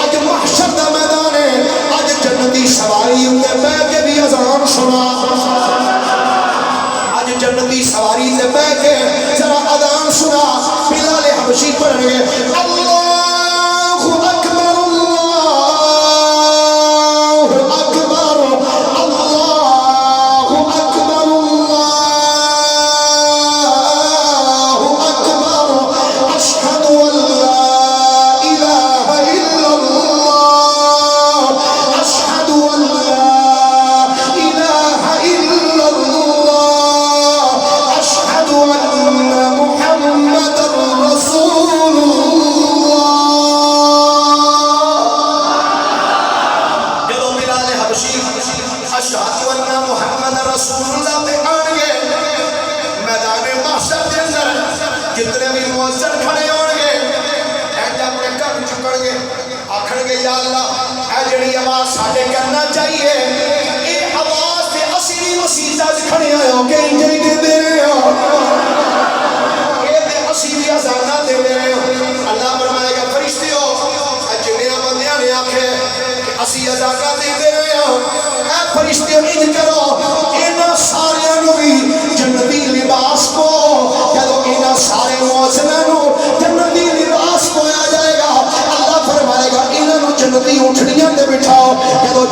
آج محشر دا میدان ہے آج جنتی سواری تے بہ کے بھی اذان سنا آج جنتی سواری تے بہ کے ذرا اذان سنا بلال حبشی پڑھیں گے اللہ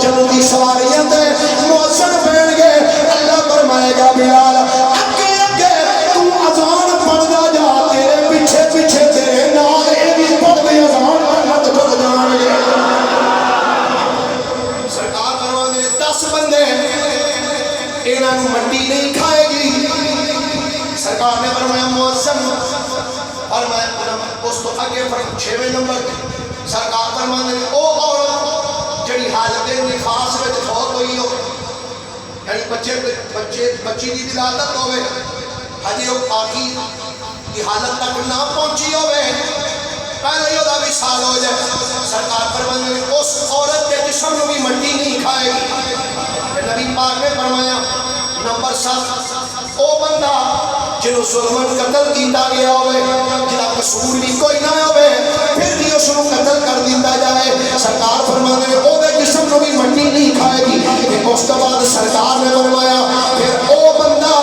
جنتی سواریاں تے موسن پہن گے اللہ فرمائے گا بلال اگے اگے تو اذان پڑھدا جا تیرے پیچھے پیچھے تیرے نال اے بھی پڑھدے اذان پڑھ جان گے سرکار فرماندے 10 بندے انہاں نوں مٹی نہیں کھائے گی سرکار نے فرمایا موسن فرمایا اس تو اگے 6ویں نمبر سرکار فرماندے او عورت جڑی حالت نفاس میں فوت ہوئی ہو یعنی بچی دی ولادت ہوئے ہجے وہ آخری کی حالت تک نہ پہنچی ہوئے پہلے ہی دا وصال ہو جائے سرکار فرمانے اس عورت کے جسم کو بھی مٹی نہیں کھائے گی نبی پاک نے فرمایا نمبر 7 او بندہ جنہوں ظلمن قتل کیتا گیا ہوئے جنہا قصور بھی کوئی نہ ہوئے پھر بھی اس کو قتل کر دیتا جائے سرکار فرمانے نے او دے جسم کو بھی مٹی نہیں کھائے گی اس کے بعد سرکار نے فرمایا پھر او بندہ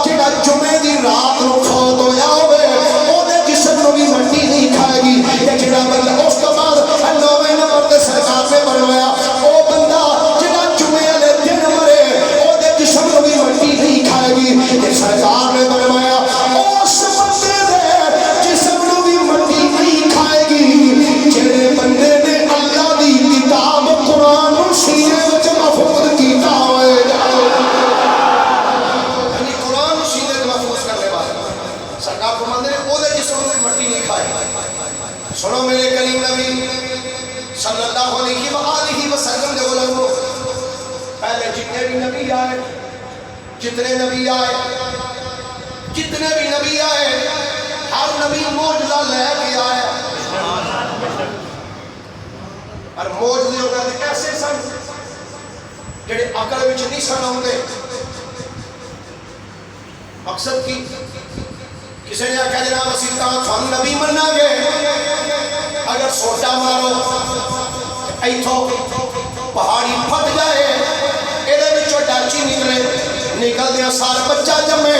جنہا جمعے دی رات کو فوت ہویا ہوئے او دے جسم کو بھی مٹی نہیں کھائے گی جنہا بندہ اس کے بعد 9ویں نمبر دے سرکار نے فرمایا او بندہ جنہا جمعے دے دن مرے او دے جسم کو بھی مٹی نہیں کھائے گی سرکار نے فرمایا اس بندے دے جسم کو بھی مٹی نہیں کھائے گی جڑے بندے نے اللہ دی کتاب قرآن سینے وچ محفوظ کیتا ہوئے یعنی قرآن سینے وچ محفوظ کرنے والے سرکار فرماندے نے او دے جسم کو بھی مٹی نہیں کھائے سنو میرے کریم نبی صلی اللہ علیہ وآلہ وسلم دے علماء پہلے جتنے بھی نبی آئے جتنے بھی نبی آئے ہر نبی موجزہ لے کے آئے اور موجزے ہوگا دے ایسے سن جڑے عقل وچ نہیں سن ہوندے مقصد کی کسی نے کہا جناب وسیلہ ہم نبی مننا گے اگر سوٹا مارو ایتھو پہاڑی پھٹ جائے ایدے وچوں ڈاچی نکلے نکل دیا سال بچہ جمے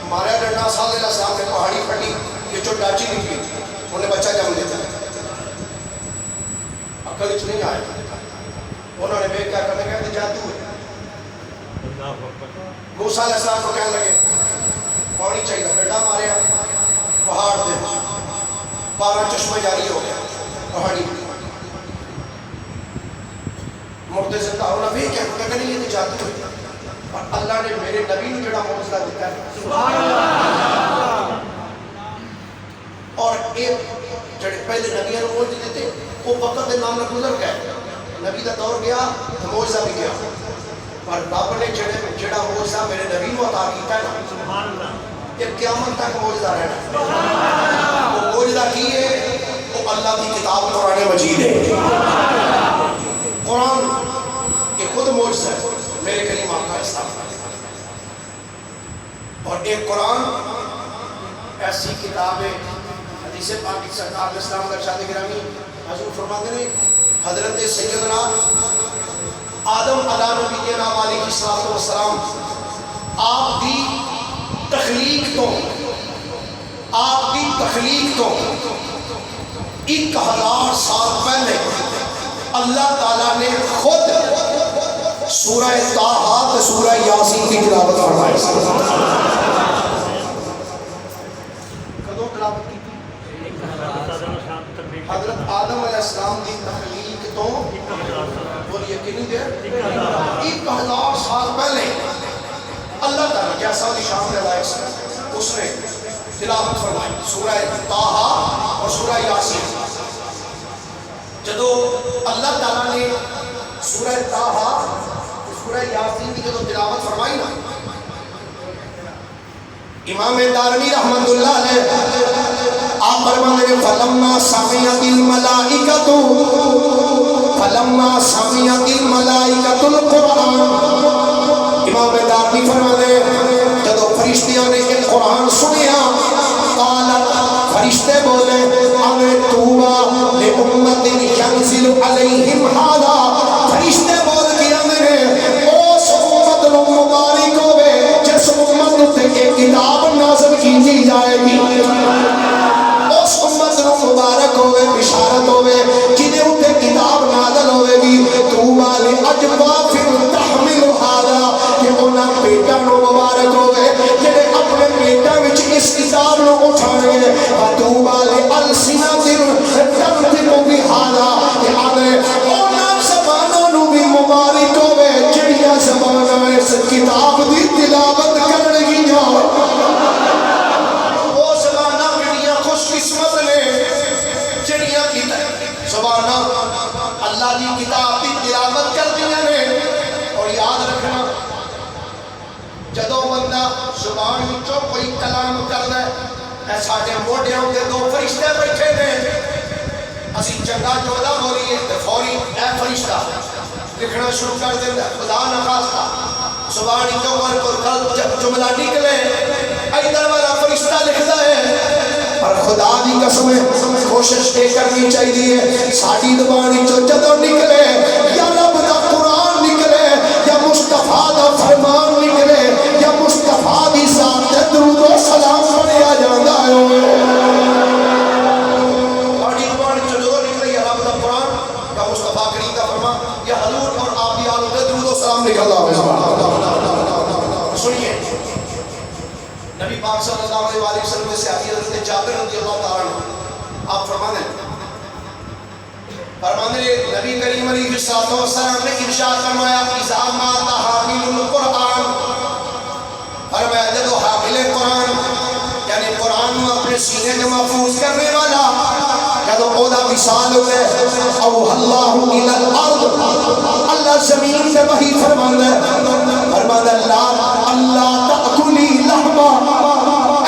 ماریا ڈنڈا صلی اللہ السلام نے پہاڑی پھٹی یہ جو ڈاچی نکلی انہیں بچہ جم دیتا عقل اچھ نہیں آئے انہوں نے بیک کیا کرنے کہتے جادو ہے موسیٰ علیہ السلام کو کہنے لگے پانی چاہیے بیٹا ماریا پہاڑ دے 12 چشمہ جاری ہو گیا پہاڑی مردے زندہ ہونا بھی کیا ہوتا کہ نہیں یہ جادو ہے اور اللہ نے میرے نبی نے جڑا معجزہ دیتا ہے سبحان اللہ اور ایک جڑے پہلے نبیوں نے معجزے دیتے وہ وقت کے نام نہ گزر گئے نبی دا دور گیا تو معجزہ بھی گیا پر رب نے جڑا معجزہ میرے نبی کو عطا کیتا ہے سبحان اللہ یہ قیامت تک معجزہ رہنا وہ معجزہ کی ہے وہ اللہ کی کتاب قرآن مجید ہے قرآن یہ خود معجزہ ہے میرے کریم آقا اسلام اور ایک قرآن ایسی کتاب ہے حدیث پاک سرکار اسلام کا ارشاد گرامی حضور فرماتے ہیں حضرت سیدنا آدم علیہ نبینا علیہ السلام آپ دی تخلیق تو 1000 سال پہلے اللہ تعالیٰ نے خود سورہ طٰہٰ اور سورہ یاسین کی تلاوت فرمائی کدوں تلاوت کی حضرت آدم علیہ السلام کی تخلیق تو بولی یقینی دے 1000 سال پہلے اللہ تعالیٰ جیسا بھی شام میں لائق سے اس نے تلاوت فرمائی سورہ طٰہٰ اور سورہ یاسین جدو اللہ تعالیٰ نے سورہ طٰہٰ سورہ یاسین کی جدو تلاوت فرمائی نا امام دارمی رحمت اللہ علیہ آپ فرماتے ہیں فَلَمَّا سَمِعَتِ الْمَلَائِكَةُ الْقُرْآنَ امام دارمی فرماتے ہیں جدو فرشتیاں نے ایک قرآن سنیا قالت فرشتے بولے امر توبہ لِأُمَّتٍ يَنزِلُ عَلَيْهِمْ هَذَا فرشتے بول گیا میرے اس امت نو مبارک ہوئے جس امت تے ایک کتاب نازل کی جائے گی اس امت نو مبارک ہوئے بشارت ہوئے جنہیں اتنے کتاب نازل ہوئے گی توبہ لِأَجْوَافٍ تَحْمِلُ هَذَا کہ انہاں پیٹا نو مبارک ہوئے جنہیں اپنے پیٹا وچ اس کتاب نو اٹھانے وَتُوبَى لِأَلْسِنَةٍ تَنْطِقُ بِهَذَا کہ انہاں زبانوں نو بھی مبارک ہوئے جڑیاں زباناں اس کتاب دی تلاوت کرن گیاں وہ زباناں جڑیاں خوش قسمت نے جڑیاں زباناں اللہ دی کتاب دی تلاوت کردیاں نے اور یاد رکھنا جدو بندہ زبان وچوں کوئی کلام کردا ہے اے ساڈے موڈیاں تے 2 فرشتے بیٹھے نے اسی چنگا چولا بولیے تے فوری اے فرشتہ لکھنا شروع کر دیندا خدا نخواستہ زبان وچوں کوئی جملہ نکلے ادھر والا فرشتہ لکھدا ہے پر خدا دی قسم کوشش یہ کرنی چاہیے ساڈی زبان وچوں جدو نکلے یا رب دا قرآن نکلے یا مصطفیٰ دا فرمان نکلے یا مصطفیٰ دی ذات تے درود و سلام پڑھیا جاندا ہے ساڈی زبان وچوں جدو نکلے یا رب دا قرآن یا مصطفیٰ کریم دا فرمان یا حضور اور آپ دی آل تے درود و سلام نکلدا ہے سنیے نبی پاک صلی اللہ علیہ وسلم سے صحابی حضرت جابر رضی اللہ تعالیٰ عنہ آپ فرمانے نبی کریم علیہ السلام نے ارشاد فرمایا اذا مات حامل القرآن فرمایا جدو حامل قرآن یعنی قرآن کو اپنے سینے میں محفوظ کرنے والا جدو اودا وصال ہوئے اوہ اللہ الى الارض اللہ زمین سے وحی فرمانے اللہ تأکلی لحمہ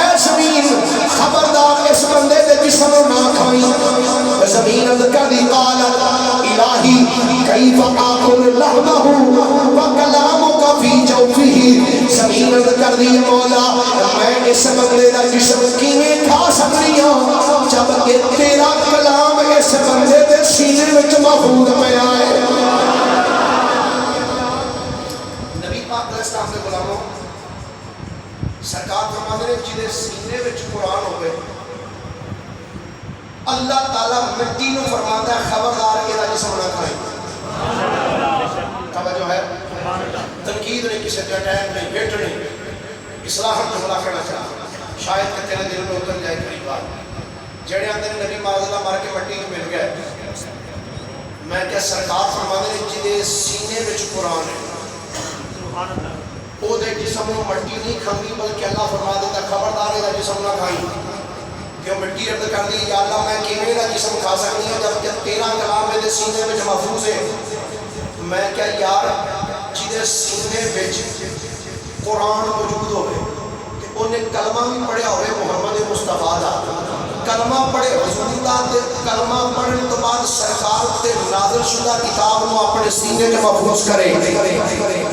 اے زمین خبردار اس بندے دے جسم نہ کھائی زمین اذکر دی قالت الہی کیف آکل لحمہ وکلامک فی جوفہ زمین اذکر دی مولا میں اس بندے دا جسم کیویں کھا سکتی ہوں جبکہ تیرا کلام اس بندے دے سینے وچ محفوظ پیا ہے سرکار فرماتے ہیں جہدے سینے وچ قرآن ہوئے اللہ تعالیٰ مٹی نو فرماتا ہے خبردار یہ جسم نہ کھائیں. توجہ ہے، تنقید نہیں، کسی کا ٹائم نہیں، ہٹ نہیں، اصلاح جملہ کرنا چاہتا شاید کہ تیرے دل میں اتر جائے کئی بار. جڑے آتے ہیں نبی معاذ اللہ مار کے مٹی کو مل گئے. میں کیا سرکار فرماتے ہیں جہدے سینے وچ قرآن ہے وہ دے جسم نو مٹی نہیں کھاندی، بلکہ اللہ فرما دیتا خبردار ہے جسم نہ کھائیں. کہ وہ مٹی عرض کر دی یا اللہ میں کیویں دا جسم کھا سکتی ہوں جب کہ تیرا کلام میرے سینے وچ محفوظ ہے. میں کیا یار جہدے سینے وچ قرآن موجود ہوئے کہ انہیں کلمہ بھی پڑھیا ہوئے محمد مصطفیٰ دا، کلمہ پڑھے حضور دا، کلمہ پڑھنے تو بعد سرکار تے نازل شدہ کتاب نو اپنے سینے تے محفوظ کرے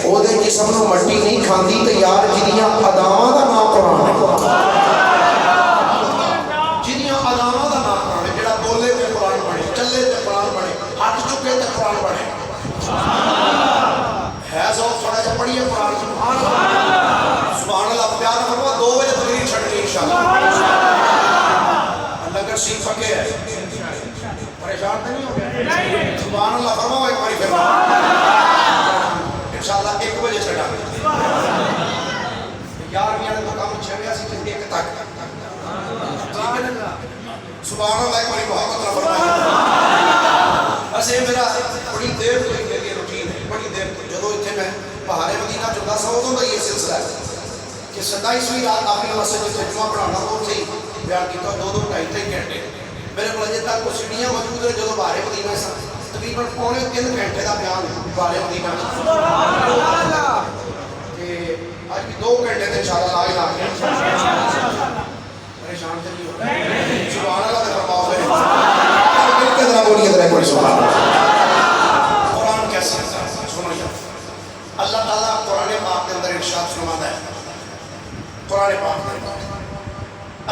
او دے جسم نو مٹی نہیں کھاندی تے یار جدیاں اداواں دا نام قرآن ہے. جدیاں اداواں دا نام قرآن ہے، جڑا بولے تے قرآن پڑھے، چلے تے قرآن پڑھے، ہاتھ چکے تے قرآن پڑھے. ہے ذوق تھوڑا جا پڑھیے قرآن سبحان اللہ. پیار فرما 2 بجے تقریر چھڑنی انشاءاللہ. لنگر سین فقہ ہے، پریشان تو نہیں ہو گیا؟ سبحان اللہ فرماؤ ایک باری فرما انشاءاللہ 1 بجے چھڑا یار میاں نے تو کام 6 بجے سے 1 تک. سبحان اللہ ایک باری محبت نہ فرمائے. اسے میرا بڑی دیر تو میری روٹین ہے، بڑی دیر تو جدو اتنے میں بہارے مدینہ چلتا سا ادوں کا یہ سلسلہ ہے کہ 27ویں رات آخری مسجد جتنے جمعہ پڑھانا وہ سے بیان کیا 2-2 2.5 گھنٹے میرے کو اجے تک وہ سیڑھیاں موجود ہیں جدو بہارے مدینہ سا تقریباً 2.5 گھنٹے کا بیان بہارے مدینہ کہ آج بھی 2 گھنٹے تھے انشاءاللہ لا الہ الا اللہ. پریشان تو نہیں ہو سبحان اللہ کا فرماؤ ہے مل کے ذرا بولیے ذرا کوئی سبحان اللہ. قرآن کیسے سنو اللہ تعالیٰ قرآن پاک کے اندر ارشاد فرماتا ہے. قرآن پاک میں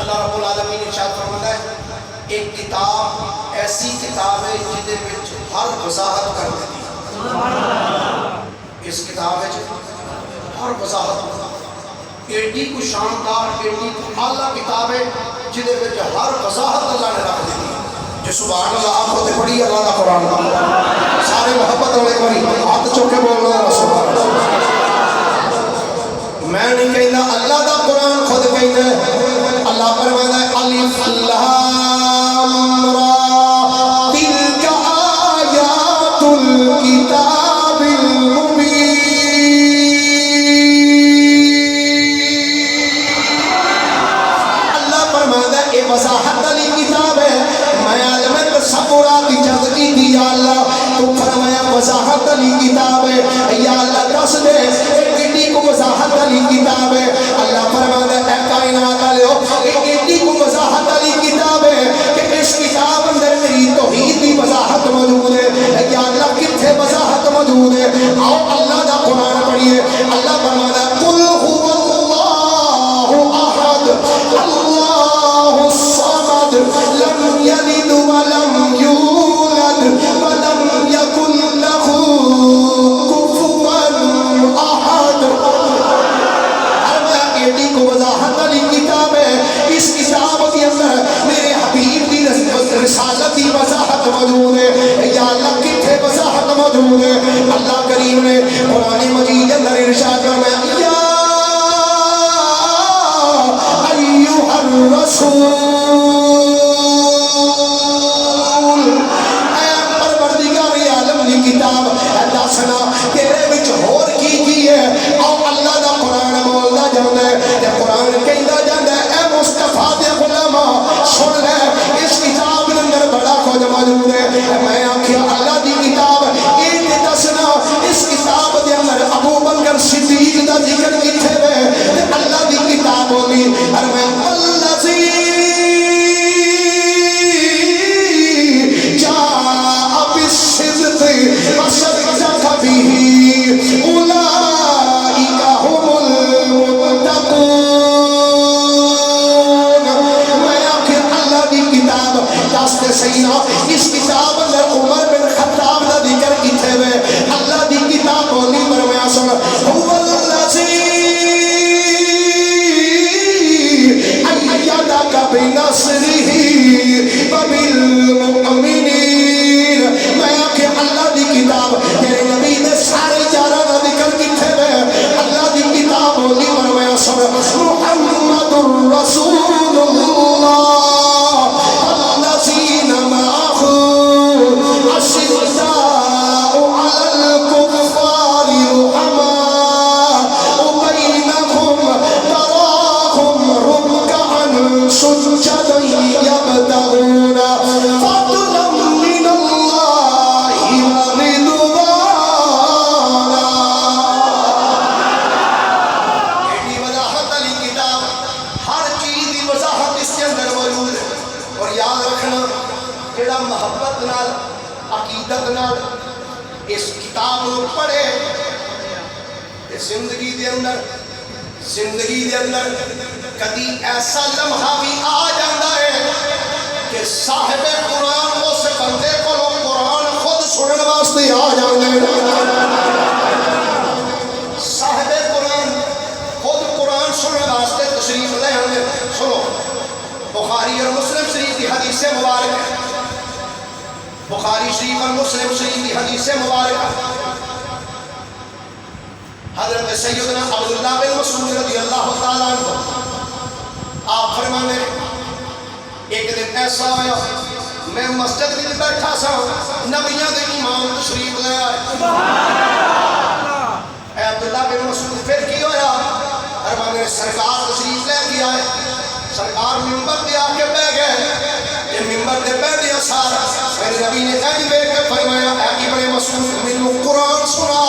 اللہ رب العالمین ارشاد فرماتا ہے ایک کتاب ایسی کتاب ہے جہدے وچ ہر وضاحت کر دیتی ہے. اس کتاب وچ ہر وضاحت ایڈی کو شاندار ایڈی کو اعلیٰ کتاب ہے جہدے وچ ہر وضاحت اللہ نے رکھ دیتی ہے. جو سبحان اللہ آپ ہوتے پڑھی اللہ کا قرآن کا سارے محبت والے باری ہاتھ چوکے بولنا رسول اللہ. میں نہیں کہنا اللہ دا قرآن خود کہنا ہے. اللہ فرماتا ہے الف لام را تلک آیات الکتاب المبین. اللہ فرماتا ہے یہ وضاحت والی کتاب ہے. میں آج میں تصورا کی جد کی دی یا اللہ تو فرمایا وضاحت والی کتاب ہے. یا اللہ دس دے ایڈی کو وضاحت والی کتاب ہے. اللہ فرماتا ہے اے کائنات والو ایڈی کو وضاحت والی کتاب ہے کہ اس کتاب اندر میری توحید کی وضاحت موجود ہے. یا اللہ کتنے وضاحت موجود ہے؟ آؤ اللہ دا قرآن پڑھیے. اللہ فرماتا ہے قل هو اللہ احد اللہ الصمد لم یلد ولم یولد ولم یکن له کفوا احد. ایڈی کو وضاحت والی کتاب ہے. اس کتاب کے اندر میرے حبیب کی رسالت کی وضاحت موجود ہے. یا اللہ کتنے وضاحت موجود ہے؟ اللہ کریم نے قرآن مجید اندر ارشاد فرمایا یا ایھا الرسول اے پروردگار عالم کی کتاب دسنا تیرے وچ ہور کی ہے. آؤ اللہ دا قرآن بولدا جاندا ہے تے قرآن کہندا جاندا ہے اے مصطفیٰ دے غلاما سن لے اس کتاب دے اندر بڑا کچھ موجود ہے. میں آکھیا اللہ دی کتاب یہ دسنا اس کتاب دے اندر ابو جڑا محبت نال عقیدت نال اس کتاب کو پڑھے زندگی دے اندر کدی ایسا لمحہ بھی آ جاتا ہے کہ صاحب قرآن اس بندے کو قرآن خود سننے واسطے آ جاتے ہیں. صاحب قرآن خود قرآن سننے واسطے تشریف لے آتے. سنو بخاری اور مسلم شریف کی حدیث مبارک ہے. بخاری شریف اور مسلم شریف کی حدیث مبارک. حضرت سیدنا عبداللہ بن مسعود رضی اللہ تعالیٰ عنہ آپ فرمانے ایک دن ایسا آیا میں مسجد میں بیٹھا سا نبیوں کے امام تشریف لے آئے. اے عبداللہ بن مسعود پھر کی ہویا؟ فرمانے سرکار تشریف لے کے آئے. سرکار ممبر پہ آ کے بیٹھ گئے. یہ ممبر پہ بیٹھ دیا سارا. میرے نبی نے ایک بیٹھ کے فرمایا اے ابن مسعود مینوں قرآن سنا.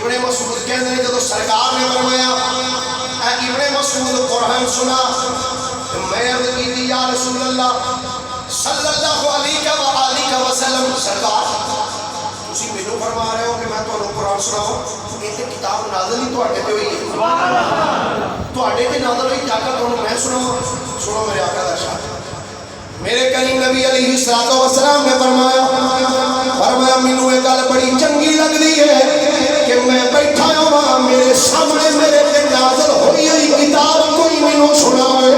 ابن مسعود کہتے ہیں جب سرکار نے فرمایا اے ابن مسعود قرآن سنا تو میں عرض کی تھی یا رسول اللہ صلی اللہ علیہ وسلم سرکار تسی مینوں فرما رہے ہو کہ میں تانوں قرآن سناؤں. یہ تے کتاب نازل ہی تواڈے تے ہوئی ہے. تواڈے تے نازل ہوئی جا کر تانوں میں سناؤں. سنو میرے آقا دا ارشاد. میرے کریم نبی علیہ الصلوۃ والسلام نے فرمایا مینوں یہ گل بڑی چنگی لگدی ہے کہ میں بیٹھا ہوں میرے سامنے میرے تے نازل ہوئی ہوئی کتاب کوئی مینوں سناوے.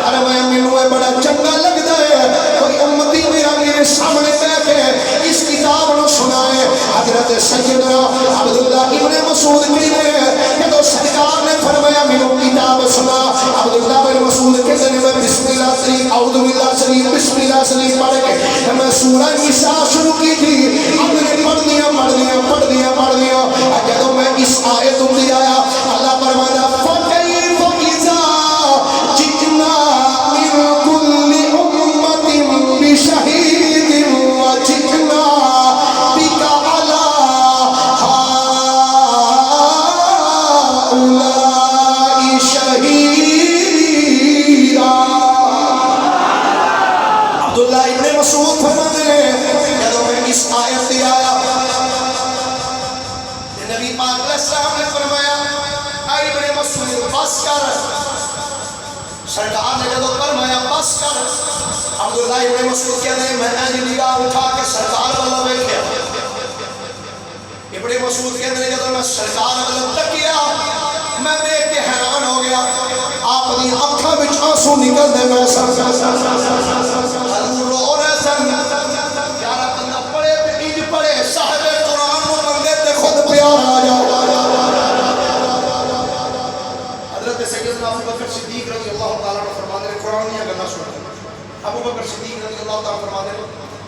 فرمایا مینوں یہ بڑا چنگا لگدا ہے کوئی امتی میرے سامنے بیٹھ کے اس کتاب نو سنائے. حضرت سیدنا عبداللہ ابن مسعود کہتے ہیں جب سرکار نے فرمایا مینوں کتاب سنا عبداللہ بن مسعود کہتے ہیں میں بسم اللہ شریف اعوذ باللہ شریف بسم اللہ شریف پڑھ کے میں سورہ نساء شروع کی تھی. اب نے پڑھ دیا جب میں اس آیت میں آیا اللہ فرمایا فَكَيْفَ إِذَا جِئْنَا مِنْ كُلِّ أُمَّةٍ بِشَهِيدٍ وَجِئْنَا بِكَ عَلَى هَؤُلَاءِ شَهِيدًا. عبداللہ ابن مسعود فرماتے ہیں جب میں اس آیت سے آیا نبی پاک علیہ السلام نے فرمایا اے ابن مسعود بس کر. سرکار نے جب فرمایا بس کر عبداللہ ابن مسعود کہتے ہیں میں نے نگاہ اٹھا کے سرکار والا دیکھا. ابن مسعود کہتے ہیں جب میں سرکار والا تکیا میں دیکھ کے حیران ہو گیا. آپ دی آنکھاں وچ آنسو نکلدے پئے سن. رو رہے سن. پیارا بندہ پڑھے تے انج پڑھے صاحب قرآن نو بندے تے خود پیار آ جائے. حضرت سیدنا ابو بکر صدیق رضی اللہ تعالیٰ عنہ فرماتے ہیں قرآن دیا گلاں سن. ابو بکر صدیق رضی اللہ تعالیٰ فرماتے ہیں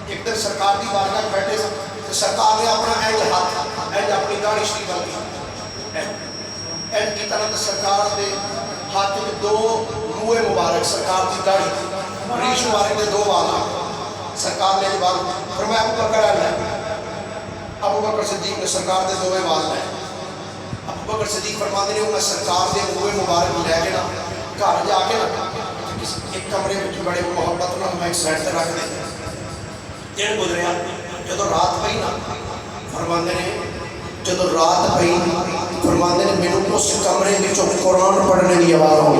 ایک دن سرکار دی بارگاہ میں بیٹھے سن تو سرکار نے اپنا اینج ہاتھ اینج اپنی داڑھی شریف کی اینج کی طرح سرکار دے ہاتھ میں دو منہ مبارک سرکار دی داڑھی ریش مبارک دے دو وال سرکار نے جواب فرمایا ابو بکر ابو بکر صدیق نے سرکار دے دو وال لے. ابو بکر صدیق فرماتے ہیں میں سرکار دے منہ مبارک لے کے نا گھر جا کے نا ایک کمرے میں بڑے محبت نال میں ایک سائڈ تے رکھ دے. دن گزریا جدو رات پئی نا فرماندے نے جدو رات پئی فرماندے نے مینوں اس کمرے وچوں قرآن پڑھنے دی آواز آئی.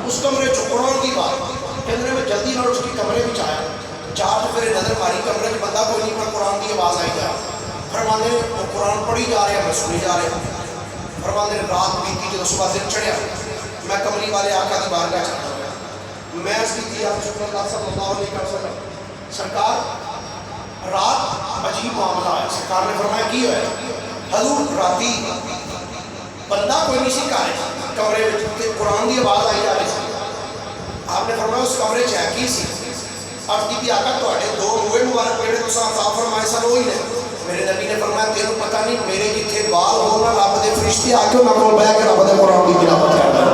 اس کمرے چ قرآن دی بات کہندے میں جلدی نال اس کی کمرے وچ آیا چار پھر نظر ماری کمرے وچ بندہ کوئی نہیں پر قرآن دی آواز آئی جا. فرماندے نے وہ قرآن پڑھی جا رہے ہیں میں سنی جا رہا. فرماندے نے رات بیتی جدو صبح دن چڑھیا میں کملی والے آقا دی بارگاہ چلا گیا. میں اس کی تھی آپ رسول اللہ صلی اللہ علیہ وسلم سرکار رات عجیب معاملہ ہے. سرکار نے فرمایا کی ہے حضور راتی بندہ کوئی نہیں سی کہا کمرے میں قرآن دی آواز آئی جا رہی سی. آپ نے فرمایا اس کمرے چ ہے کی سی. آپ کی تھی آقا تواڈے دو منہ مبارک جڑے تساں عطا فرمائے سن وہی نے. میرے نبی نے فرمایا تینوں پتہ نہیں میرے جتھے بال ہونا رب دے فرشتے آ کے انہاں کول بیٹھ کے رب دے قرآن دی تلاوت کرتے.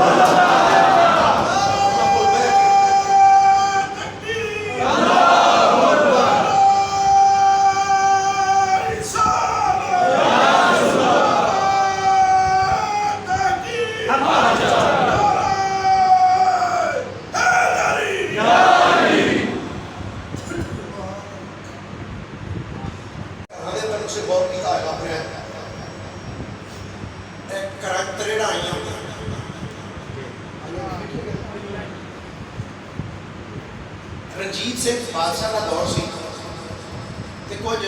سنگھ بادشاہ کا دور سی تے کچھ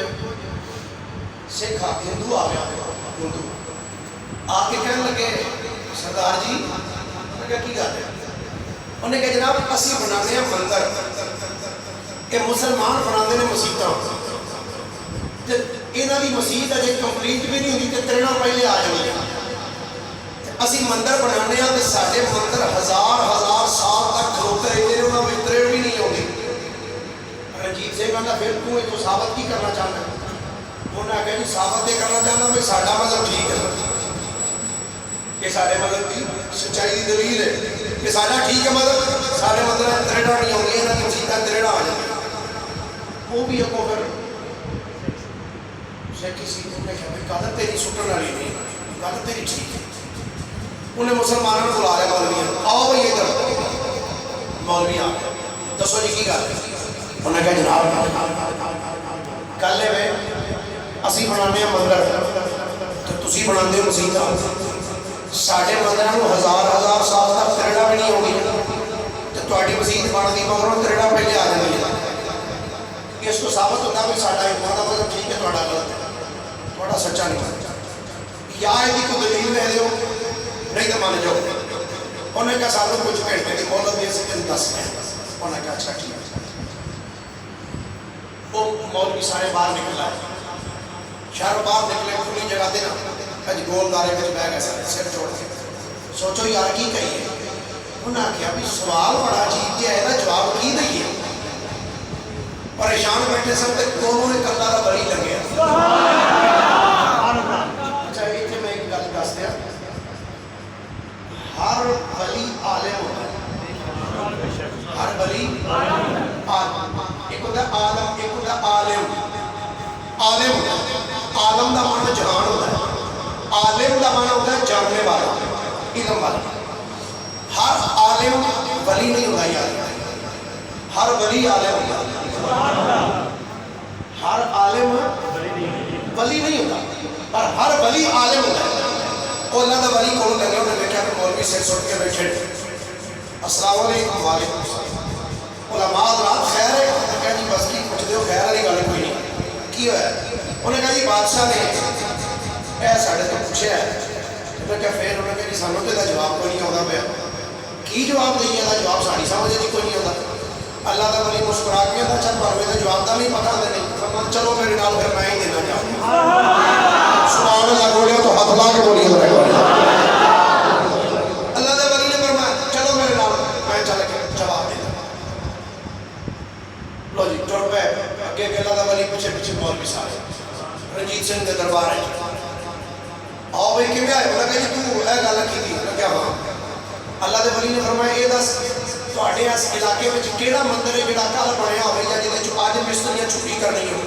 سکھ ہندو آ گیا ہندو آ کے کہنے لگے سردار جی میں کہا کی گل ہے انہیں کہا جناب اسی بنانے ہیں مندر کہ مسلمان بناتے ہیں مسیطاں یہاں کی مسیت اجے کمپلیٹ بھی نہیں ہوتی تو ترنا پہلے آ جائے اسی مندر بنانے ہیں تو سارے مندر ہزار ہزار سال تک کھلوتے رہتے ہیں انہوں میں ترڑ بھی نہیں آتی رنجیت سنگھ کہتا پھر تو یہ تو ثابت کی کرنا چاہتا ہے انہوں نے کہا جی ثابت یہ کرنا چاہتا بھائی ساڈا مذہب ٹھیک ہے کہ سارے مذہب کی سچائی کی دلیل ہے کہ ساڈا ٹھیک ہے مذہب سارے مندر ترڑا نہیں آؤں گی یہاں کی مسیطیں ترڑا آ جائیں وہ بھی اگوں پھر کسی نے کہا بھائی گل تیری سٹن والی نہیں گل تیری ٹھیک ہے انہیں مسلمانوں کو بلا لیا مولویاں آؤ بھائی ادھر مولوی آ گیا دسو جی کی گل انہیں کہا جناب گل ہے بھائی اسی بنانے ہیں مندر تو تسی بناتے ہو مسیطاں ساڈے مندراں نوں ہزار ہزار سال تک ترڑا بھی نہیں ہوگی تو تہاڈی مسیت بنتی مگروں ترڑا پہلے آ جاندی ہے اس کو ثابت ہوتا ہے کہ ساڈا ایمان دا مطلب ٹھیک ہے تہاڈا غلط ہے تہاڈا سچا نہیں یا یہ کوئی دلیل دے دیو نہیں تو مان جاؤ انہوں نے کہا سانوں کچھ گھنٹے کی مہلت دے سکتے دس ہیں انہوں نے کہا اچھا ٹھیک ہے وہ مولوی سارے باہر نکل آئے شہر باہر نکلے کھلی جگہ دے نا اج گول دارے میں بہ گئے سر چھوڑ کے سوچو یار کی کہیے انہوں نے کہا بھی سوال بڑا عجیب جہا ہے نا جواب کی دئیے پریشان بیٹھے سب دونوں نے کلہ کا بری لگے اچھا یہ میں ایک گل دس دیا ہر ولی عالم ہوتا ہے ہر ولی ایک ہوتا ہے عالم ایک ہوتا ہے عالم عالم ہوتا ہے عالم دا معنی جہان ہوتا ہے عالم دا معنی ہوتا ہے جاننے والا علم والا ہر عالم ولی نہیں ہوتا یار ہر ولی عالم ہوتا ہے ہر عالم ولی نہیں ہوتا پر ہر ولی عالم ہوتا ہے وہ اللہ دا ولی کون لگے انہوں نے دیکھا کہ مولوی سے سٹ کے بیٹھے السلام علیکم وعلیکم السلام علماء حضرات خیر ہے انہوں نے کہا جی بس کی پوچھ دیو خیر والی گل کوئی نہیں کی ہوا ہے انہوں نے کہا جی بادشاہ نے اے ساڈے تو پوچھا ہے انہوں نے کہا پھر انہوں نے کہا جی سانوں تے دا جواب کوئی نہیں آتا پیا کی جواب دئیے دا جواب ساڈی سمجھ جی کوئی نہیں آتا اللہ دا ولی مسکرا کے دا چل پر دا جواب دا نہیں پتہ نہیں فرمان چلو میرے نال پھر میں ہی دینا جاؤں سبحان اللہ بولے تو ہاتھ لا کے بولیے ذرا اللہ دا ولی نے فرمایا چلو میرے نال میں چل کے جواب دینا لو جی ٹر پے اگے اللہ دا ولی پیچھے پیچھے مولوی سارے رنجیت سنگھ دے دربار ہے آؤ بھائی کیویں آئے انہاں کہا جی تو اے گل کیتی انہاں کہا ہاں اللہ دے ولی نے فرمایا یہ دس تواڈے اس علاقے وچ کیڑا مندر ہے جڑا کل بنیا ہوے یا جہدے چ اج مستریاں چھٹی کرنی ہو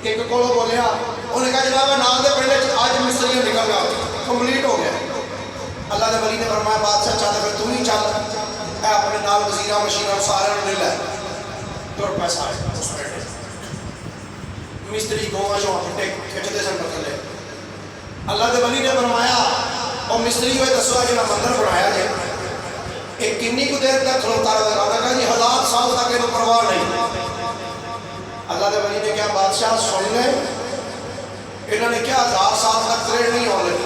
ایک کولو بولیا انہیں کہا جناب نال دے پنڈ وچ اج مستریاں نکل گیا کمپلیٹ ہو گیا اللہ دے ولی نے فرمایا بادشاہ چل پھر تو ہی چل اے اپنے نال وزیراں مشیراں سارے لے لے تر پیسہ ہے اس پنڈ مستری گواں جو پھٹے کھچتے سن پتلے اللہ دے ولی نے فرمایا او مستری ہوئے دسو جڑا مندر بنایا جے ایک کنی کو دیر تک کھلوتا رہا تھا کہا جی 1000 سال تک انہوں پرواہ نہیں اللہ دے ولی نے کیا بادشاہ سن لے انہوں نے کیا 1000 سال تک تریڑ نہیں ہو لگی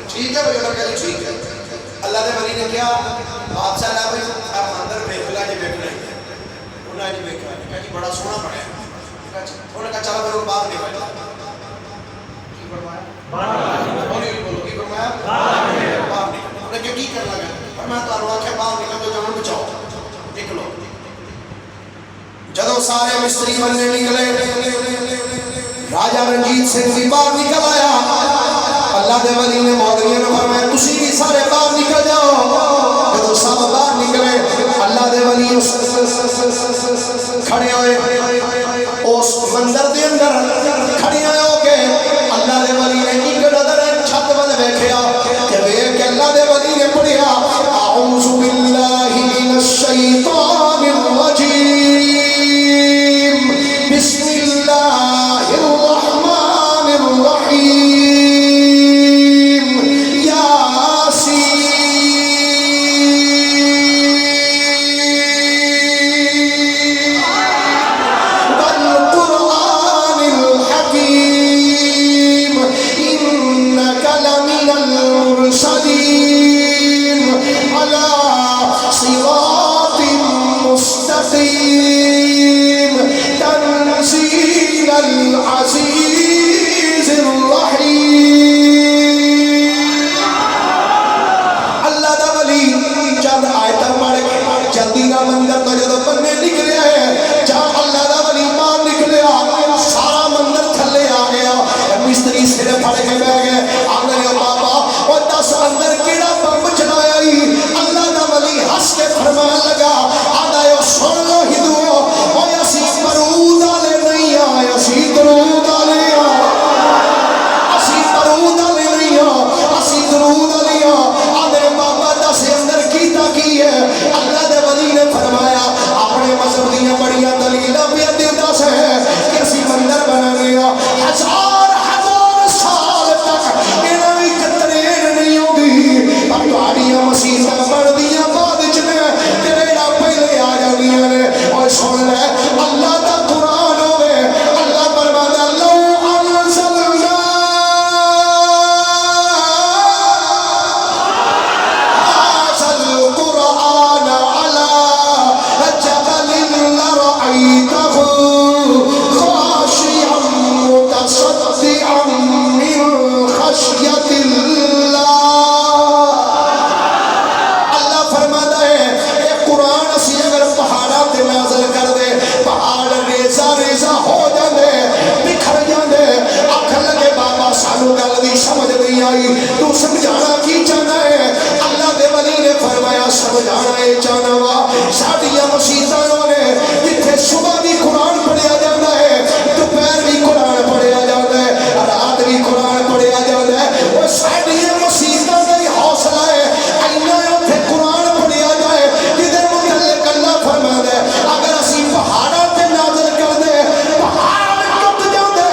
ٹھیک ہے بھائی کہا جی ٹھیک ہے اللہ دے ولی نے کیا بادشاہ نے بھائی آپ اندر بیکھلا جی بیکھلا ہی انہوں نے جی بیکھلا کہا جی بڑا سونا پڑا ہے انہوں نے کہا چلا پھر باہر نکل کی فرمایا کی فرمایا باہر نکل انہوں نے کی کرنا گیا میں تو آخیا باہر نکل تو جان بچاؤ نکلو جدو سارے مستری بننے نکلے راجہ رنجیت سنگھ بھی باہر نکل آیا اللہ دے ولی نے مولویوں نے فرمایا تسی بھی سارے باہر نکل جاؤ جدو سب باہر نکلے اللہ دے ولی کھڑے ہوئے اس مندر دے اندر کھڑے ہو کے اللہ دے ولی نے ایک نظر چھت ول ویکھیا کہ ویکھ کے اللہ دے ولی نے پڑھیا اعوذ باللہ من الشیطان الرجیم بسم اللہ الرحمن الرحیم یاسین دی سمجھ نہیں آئی تو سمجھانا کی چاہنا ہے اللہ دے ولی نے فرمایا سمجھانا ہے چاہنا وا ساڈیاں مسیتاں نے جتھے صبح بھی قرآن پڑھیا جاتا ہے دوپہر بھی قرآن پڑھیا جاتا ہے رات بھی قرآن پڑھیا جاتا ہے وہ ساڈیاں مسیتاں دا ہی حوصلہ ہے اینا اوتھے قرآن پڑھیا جائے جدے متعلق اللہ فرماتا ہے اگر اسی پہاڑاں تے نازل کر دے پہاڑ ٹوٹ جاندے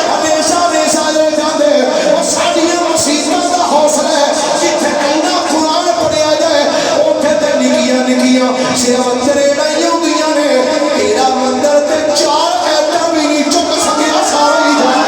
ہمیشہ ہمیشہ رہ جاندے وہ ساڈیاں مسیتاں دا حوصلہ ہے جتھے اینا قرآن پڑھیا جائے اوتھے تے نکیاں نکیاں صرف تریڑائیاں ہوندیاں نے تیرا مندر تے چار ایتاں بھی نہیں چک سکیا سارا ہی جا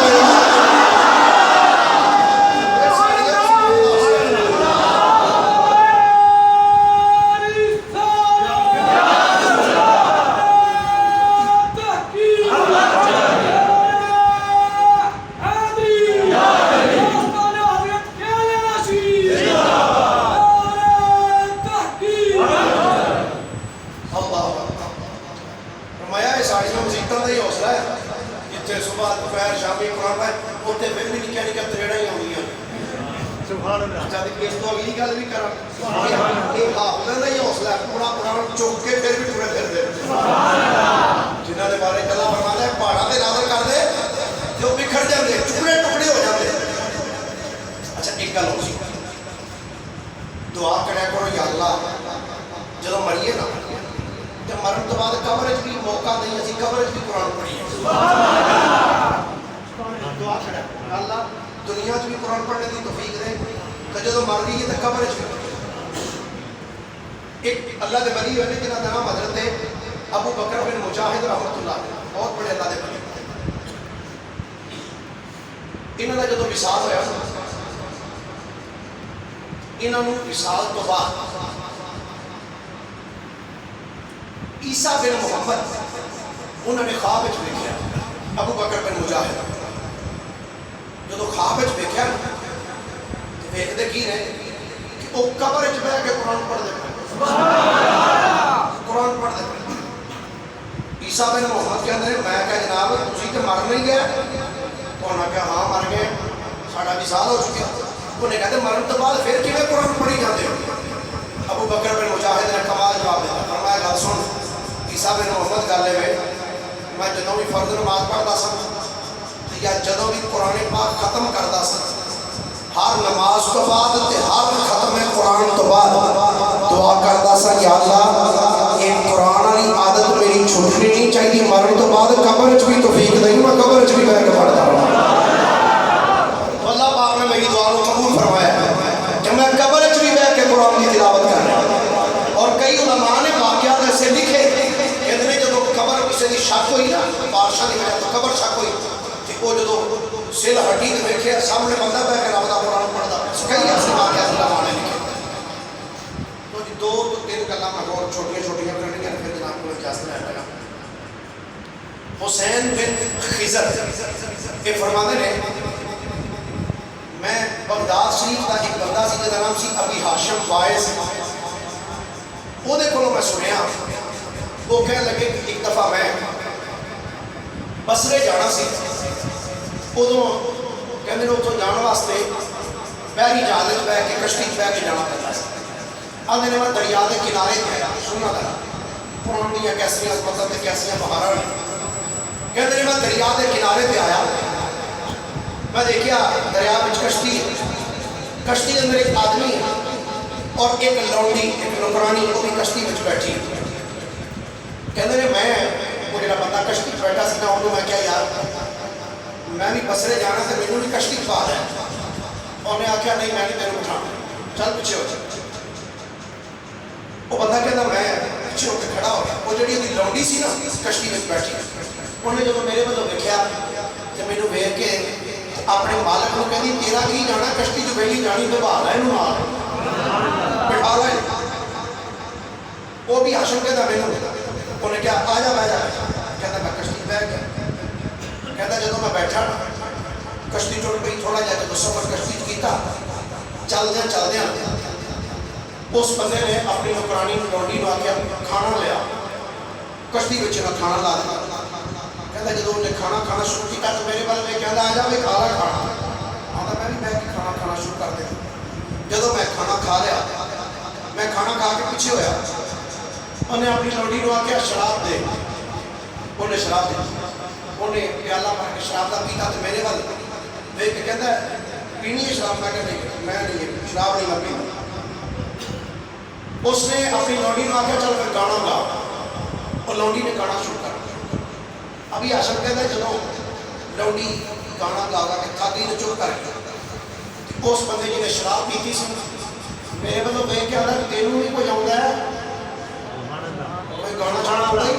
اس بندے نے اپنی نوکرانی لونڈی نو آکھیا کھانا لیا کشتی وچ نہ کھانا لا دیا کہندا جدوں نے کھانا کھانا شروع کیتا تو میرے بل میں کہندا آ جا میں کھا لا کھانا آندا میں بھی بیٹھ کھانا کھا لیا میں کھانا کھا کے پیچھے ہویا انہیں اپنی لوڈی کو آ کے شراب دے انہیں شراب دی انہیں پیالہ پڑھ کے شراب دا پیتا تو میرے وال دیکھ کے کہتا ہے پینی ہے شراب میں کہتا ہے میں نہیں شراب نہیں میں پیتا اس نے اپنی لوڈی کو آ کے چل کر گانا گا اور لوڈی نے گانا شروع کر ابھی آشم کہتا ہے جنہوں لوڈی گانا گا گا کہ تھاکی نے چپ کر کے اس بندے جی نے شراب پیتی سی میرے بندوں دیکھ کے آدھا کہ تینوں نہیں کوئی جاؤں ہے کوئی گانا چھانا ہوتا ہی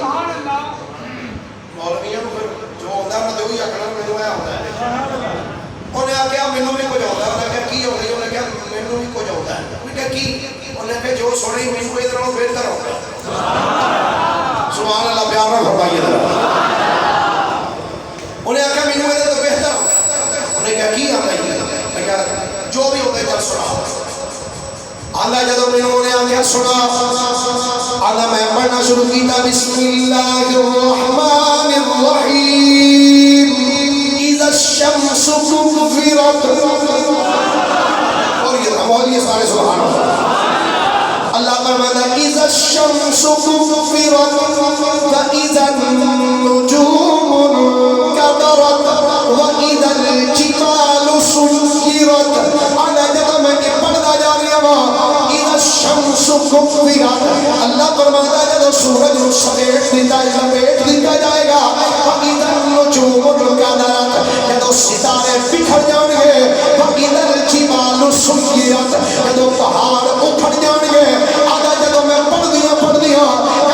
مولویوں کو جو ہوتا ہے انہیں وہی آکھنا میں آیا ہوتا ہے انہیں آکھیا مینوں بھی کچھ ہوتا ہے انہیں کہا کی ہو گئی انہیں کہا مینوں بھی کچھ ہوتا ہے انہیں کہا کی انہیں کہا جو سوڑی مینوں ادھر ہو بہتر ہوگا سبحان اللہ پیار میں فرمائیے انہیں آکھیا مینوں ادھر تو بہتر ہوگا انہیں کہا کی آتا ہے انہیں کہا جو بھی ہوتا ہے چل سنا اللہ جدو مینوں نے آگیا سنا اللہ میں پڑھنا شروع کیتا بسم اللہ الرحمن الرحیم اذا الشمس کفرت اور یہ مولی سارے سبحان اللہ اللہ فرماتا اذا الشمس کفرت فاذا النجوم انکدرت واذا الجبال سیرت اللہ جب میں پڑھتا جا رہا ہوں اذا الشمس کفرت اللہ فرماتا ہے جب سورج کو سمیٹ دیتا جائے گا فاذا النجوم انکدرت جب ستارے بکھر جان گے فاذا الجبال سیرت جب پہاڑ اکھڑ جان گے آدھا جب میں پڑھ دیا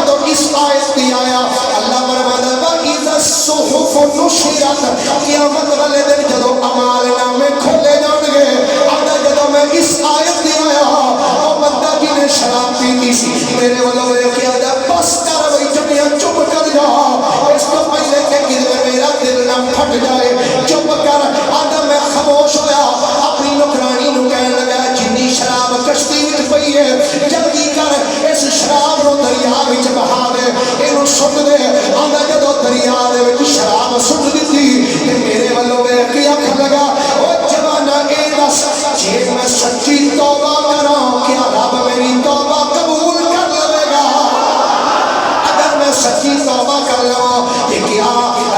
جب اس آیت کی آیا اللہ فرماتا ہے واذا الصحف نشرت قیامت والے دن جب اعمال نامے کھولے جان گے آدھا جب میں اس آیت کی آیا وہ بندہ جی نے شراب پیتی سی میرے والوں نے کیا جا بس کر بھائی جمعیاں چپ کر جا اس کو پہلے کہ کدھر میرا دل نہ پھٹ جائے چپ کر آدھا میں خاموش ہویا اپنی نکرانی نو کہنے لگا جنی شراب کشتی وچ پئی ہے جلدی کر اس شراب نو دریا وچ بہا دے اینو سٹ دے آدھا جدو دریا دے وچ شراب سٹ دتی تے میرے والوں نے کیا اکھ لگا او جوانہ اے دس جے میں سچی توبہ کراں کیا رب میری توبہ قبول کر لے گا اگر میں سچی توبہ کر لوں کہ کیا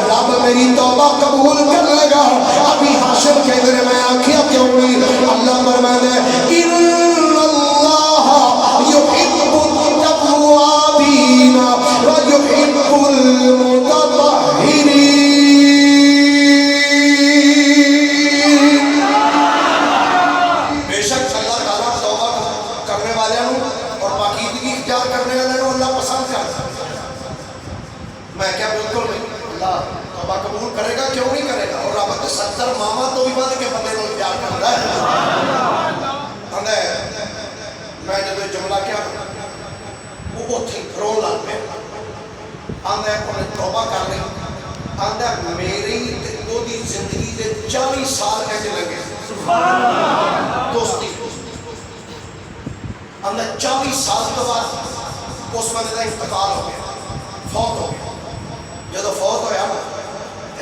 رب میری توبہ قبول کر لے گا ابھی حاشر کے در میں آنکھیں کیوں نہیں اللہ فرماتا ہے ان اللہ یحب التوابین ویحب المتطہرین بے شک اللہ تعالیٰ توبہ کرنے والے اور پاکیزگی اختیار کرنے والے اللہ پسند کرتا میں کیا بالکل نہیں اللہ توبہ قبول کرے گا کیوں نہیں کرے گا اور رب کے 70 ماما تو بھی بات کے بندے کو پیار کرتا ہے میں جب جملہ کیا وہ تھی رو لگ پہ آندہ انہیں توبہ کر لی آندہ میری دو دی زندگی سے 40 سال کہتے لگے دوستی آندہ 40 سال کے بعد اس بندے کا انتقال ہو گیا فوت ہو گیا جب فوت ہویا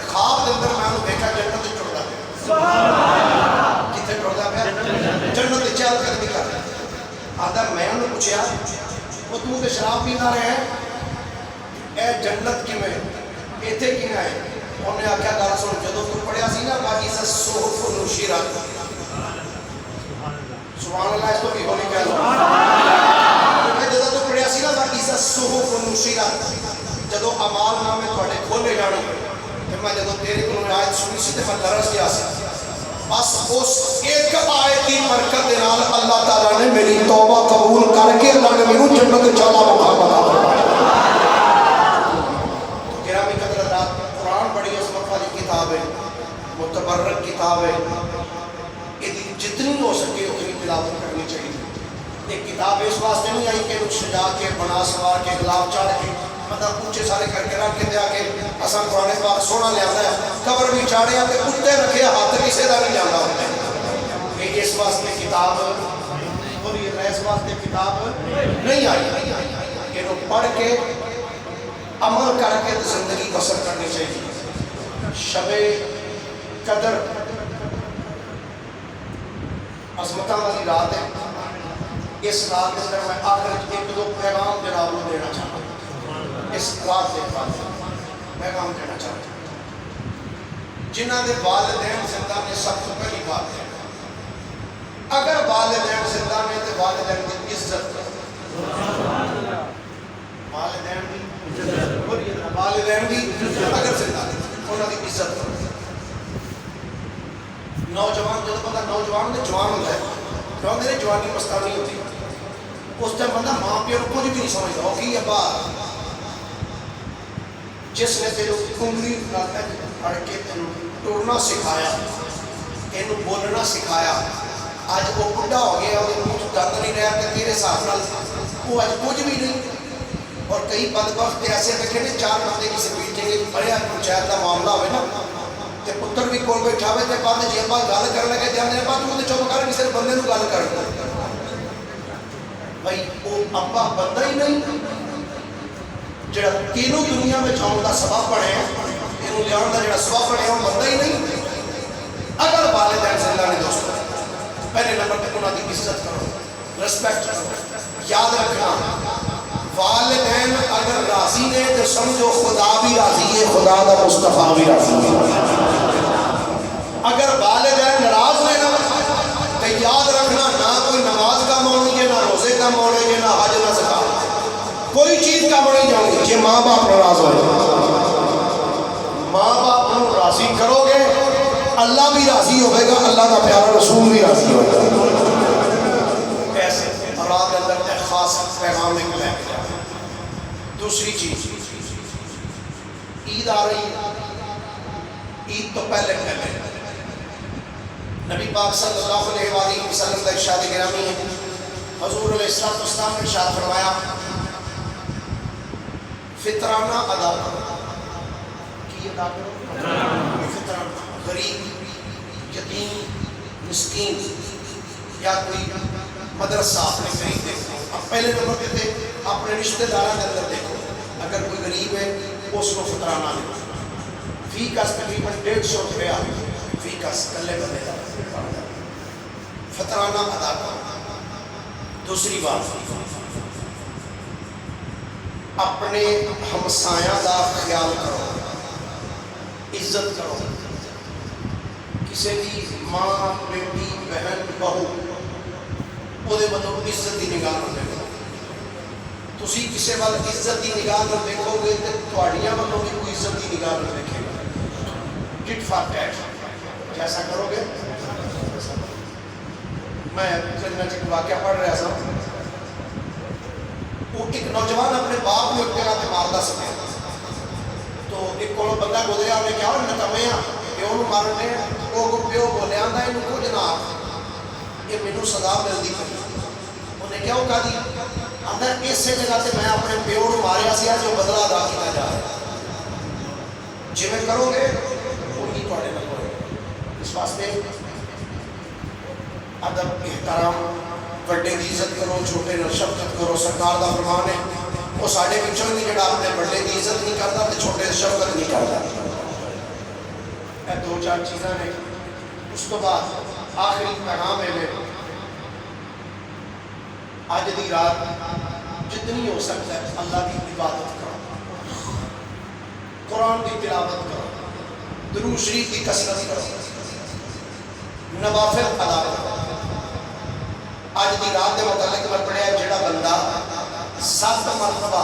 خواب کے اندر میں انہوں دیکھا جنت سے ٹرتا پیا کتنے ٹرتا پیا جنت سے چہل کر بھی کر آدھا میں انہوں پوچھیا وہ تو تے شراب پینا رہے ہیں اے جنت کی میں ایتھے کی نہ ہے انہوں نے آکھیا گالا سن جدو تو پڑھیا سی نا باقی سے صحف نشرت سبحان اللہ اس تو بھی ہونے کہہ لو جدو تو پڑھیا سی نا باقی سے صحف نشرت جدو اعمال نامے تھوڑے کھولے جانے کہ میں جدو تیرے کو آیت سنی سی تے میں درس گیا سی بس اس ایک آیت کی برکت نال اللہ تعالیٰ نے میری توبہ قبول کر کے اللہ نے میرے جنت چالا مقام عطا فرمایا تو گرامی قدر حضرات قرآن بڑی عظمت والی کتاب ہے متبرک کتاب ہے یہ جتنی ہو سکے اتنی تلاوت کرنی چاہیے ایک کتاب اس واسطے نہیں آئی کہ سجا کے بنا سوار کے گلاب چاڑھ کے مطلب اونچے سارے کر کے رکھ کے دیا کے اساں قرآن پاک سونا لیا ہے قبر بھی چاڑے ہیں کہ کتے رکھے ہاتھ کسے دا نہیں جانا ہوتا ہے کہ اس واسطے کتاب اور یہ اس واسطے کتاب نہیں آئی کہ وہ پڑھ کے عمل کر کے زندگی بسر کرنی چاہیے شب قدر عظمتاں والی رات ہے اس رات کے اندر میں آخر ایک دو پیغام جناب کو دینا چاہتا ہوں. اس رات کے بعد پیغام دینا چاہتا ہوں. جنہ کے والدین زندہ نے سب سے پہلی بات ہے اگر والدین زندہ نے تو والدین کی عزت کرو. والدین کی اگر زندہ نے انہوں کی عزت کرو. نوجوان جب بندہ نوجوان نے جوان ہوتا ہے کیوں میرے جوانی پستانی ہوتی ہے اس ٹائم بندہ ماں پیو کچھ بھی نہیں سمجھتا ہو کہ ابا جس نے تیرے کنگلی پڑھ کے ٹرنا سکھایا تینوں بولنا سکھایا اج وہ بڑھا ہو گیا وہ منہ دند نہیں رہا کہ تیرے حساب نال وہ اج کچھ بھی نہیں. اور کئی بدبخت ایسے دیکھے نے چار بندے کسی میٹنگ میں پڑھیا پنچایت کا معاملہ ہوئے نا تے پتر بھی کول بیٹھا ہوئے تے بعد جی ابا گل کرن لگے جانے بعد تو چپ کر کسی بندے نوں گل کر بھائی وہ ابا بندہ ہی نہیں جڑا تینوں دنیا میں جاؤں کا سبب بنے تینوں لیاؤں کا جڑا سبب بنے وہ بندہ ہی نہیں. اگر والدین زندہ نے دوستو پہلے نمبر پہ انہوں کی عزت کرو رسپیکٹ کرو. یاد رکھنا والدین اگر راضی نے تو سمجھو خدا بھی راضی ہے خدا کا مصطفیٰ بھی راضی ہے. اگر والدین ناراض نے نا تو یاد رکھنا نہ کوئی نماز کا موڑی ہے نہ روزے کا موڑے گے نہ حج نہ زکات کوئی چیز کا موڑی جاؤ گے. یہ ماں باپ ناراض ہوئے ماں باپ کو راضی کرو گے اللہ بھی راضی ہوئے گا اللہ کا پیارا رسول بھی راضی ہوئے گا. ایسے رات اندر ایک خاص پیغام لے کے جائے. دوسری چیز عید آ رہی ہے. عید تو پہلے نبی پاک صلی اللہ علیہ وآلہ وسلم کا ارشاد گرامی ہے. حضور علیہ السلام نے ارشاد فرمایا فطرانہ ادا کرو. کی ادا کرو؟ فطرانہ. غریب یتیم مسکین یا کوئی مدرسہ اپنے قریب دیکھو. اب پہلے نمبر پہ تھے اپنے رشتہ داروں کے اندر دیکھو اگر کوئی غریب ہے اس کو فطرانہ دے. فی کس تقریباً 150 روپیہ فی کس کلے بندے کا فطرانہ ادا کرو. دوسری بات اپنے ہمسایاں کا خیال کرو عزت کرو. کسی کی ماں بیٹی بہن بہو وہ مطلب عزت کی نگاہ نہ دیکھو. تسی کسی وال عزت کی نگاہ نہ دیکھو گے تو تھوڑیاں مطلب بھی کوئی عزت کی نگاہ نہ دیکھے گا. ٹٹ فار ٹیٹ جیسا کرو گے. میں ایک واقعہ پڑھ رہا تھا وہ ایک نوجوان اپنے باپ کو ایک جگہ پہ مارتا سکے تو ایک کو بندہ گزریا انہیں کیا انہیں کمے ہاں پیو نو مارنے وہ پیو بولے آندا ہے کچھ نہ یہ مینوں سزا ملدی پئی. انہیں کیا کہا دی آندا اسی جگہ سے میں اپنے پیو نو ماریا سی جو بدلہ ادا کیا جا رہا ہے جی میں کرو گے وہی تواڈے نال ہوئے. اس واسطے ادب احترام بڑے کی عزت کرو چھوٹے نال شفقت کرو. سرکار دا فرمان ہے وہ ساڈے وچوں ہی جڑا اپنے بڑے کی عزت نہیں کرتا تے چھوٹے کی شفقت نہیں کرتا. یہ دو چار چیزاں نے. اس تو بعد آخری پیغام ہے اج دی رات جتنی ہو سکتا ہے اللہ کی عبادت کرو قرآن کی تلاوت کرو درود شریف کی کثرت کرو نوافل ادا کرو. اج دی رات کے متعلق میں پڑھیا جڑا بندہ 7 مرتبہ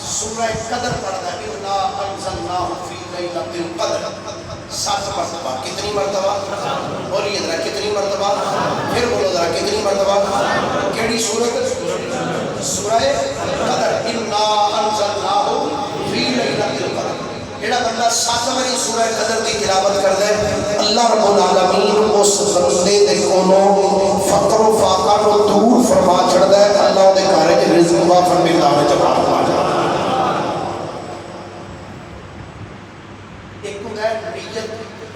سورہ قدر پڑھتا ہے انا انزلناہ فی لیلۃ القدر 7 مرتبہ. کتنی مرتبہ بولیے ذرا کتنی مرتبہ پھر بولو ذرا کتنی مرتبہ. کیڑی سورت؟ سورہ قدر. انا انزلناہ فی لیلۃ القدر. جڑا بندہ 7 باری سورہ قدر کی تلاوت کرتا ہے اللہ رب العالمین اس بندے دے کولوں فقر و فاقہ کو دور فرما چھڑدا ہے. اللہ دے گھر وچ رزق وافر مقدار وچ عطا فرما چھڑدا ہے. ایک ہوندا ہے نیت.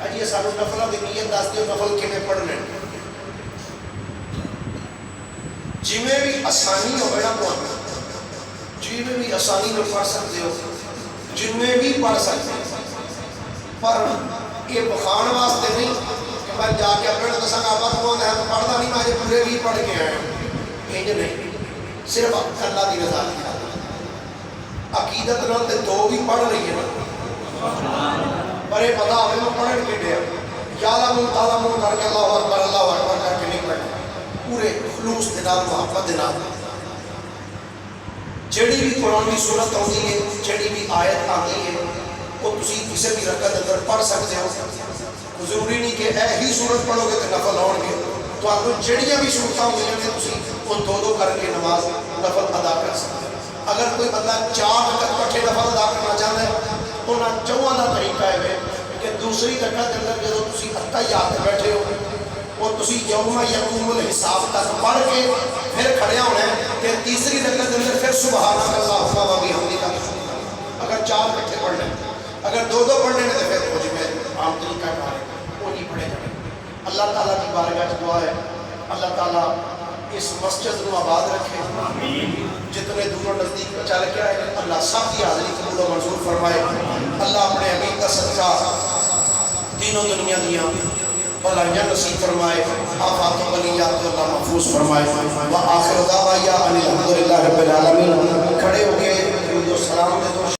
اجی سانو نفلاں دی نیت دس دیو نفل کیویں پڑھنے. جویں بھی آسانی ہوے نا پڑھنا جویں بھی آسانی نال پڑھ سکتے ہو جنہیں بھی پڑھ سکتے پر یہ بخان واسطے نہیں کہ میں جا کے اپنے دساں گا آپ کو پڑھتا نہیں میں پورے بھی پڑھ کے آیا. انج نہیں صرف اللہ کی رضا کی عقیدت نال تے دو بھی پڑھ رہی ہے پر یہ پتا ہوئے میں پڑھن کے دیا یعلمون تعلمون کر کے اللہ اکبر کر کے نہیں پڑھنا پورے خلوص دے نال محبت دے نال جڑی بھی قرآن کی صورت آتی ہے جڑی بھی آیت آتی ہے وہ تسی کسی بھی رکعت اندر پڑھ سکتے ہو ضروری نہیں کہ اے ہی صورت پڑھو گے تو نفل آؤ گے تو آپ کو جڑیاں بھی صورتیں ہوئی ہیں تسی وہ دو کر کے نماز نفل ادا کر سکتے اگر کوئی بندہ 4 رکعت کٹھے نفل ادا کرنا چاہتا ہے انہاں چواں دا طریقہ ہے کہ دوسری رکعت کے اندر جب تسی اتحیات بیٹھے ہو وہ تسی یوم یقوم الحساب تک پڑھ کے پھر کھڑے ہونا ہے کہ تیسری رکعت کے اندر پھر سبحان اللہ و بحمدہ کا اگر 4 کٹھے پڑھنے اگر 2 پڑھنے ہیں تو پھر وہ میں عام طریقہ کہا ہے وہ نہیں پڑھے جائیں اللہ تعالیٰ کی بارگاہ دعا ہے اللہ تعالیٰ اس مسجد کو آباد رکھے جتنے دور و نزدیک چل کے آئے اللہ سب کی حاضری قبول و منظور فرمائے اللہ اپنے امین کا صدقہ دین و دنیا دیا بھلائیاں نصیب فرمائے آفات و بلیات کو اللہ محفوظ فرمائے وآخر دعوایا ان الحمدللہ رب العالمین کھڑے ہو کے درود و سلام دے دو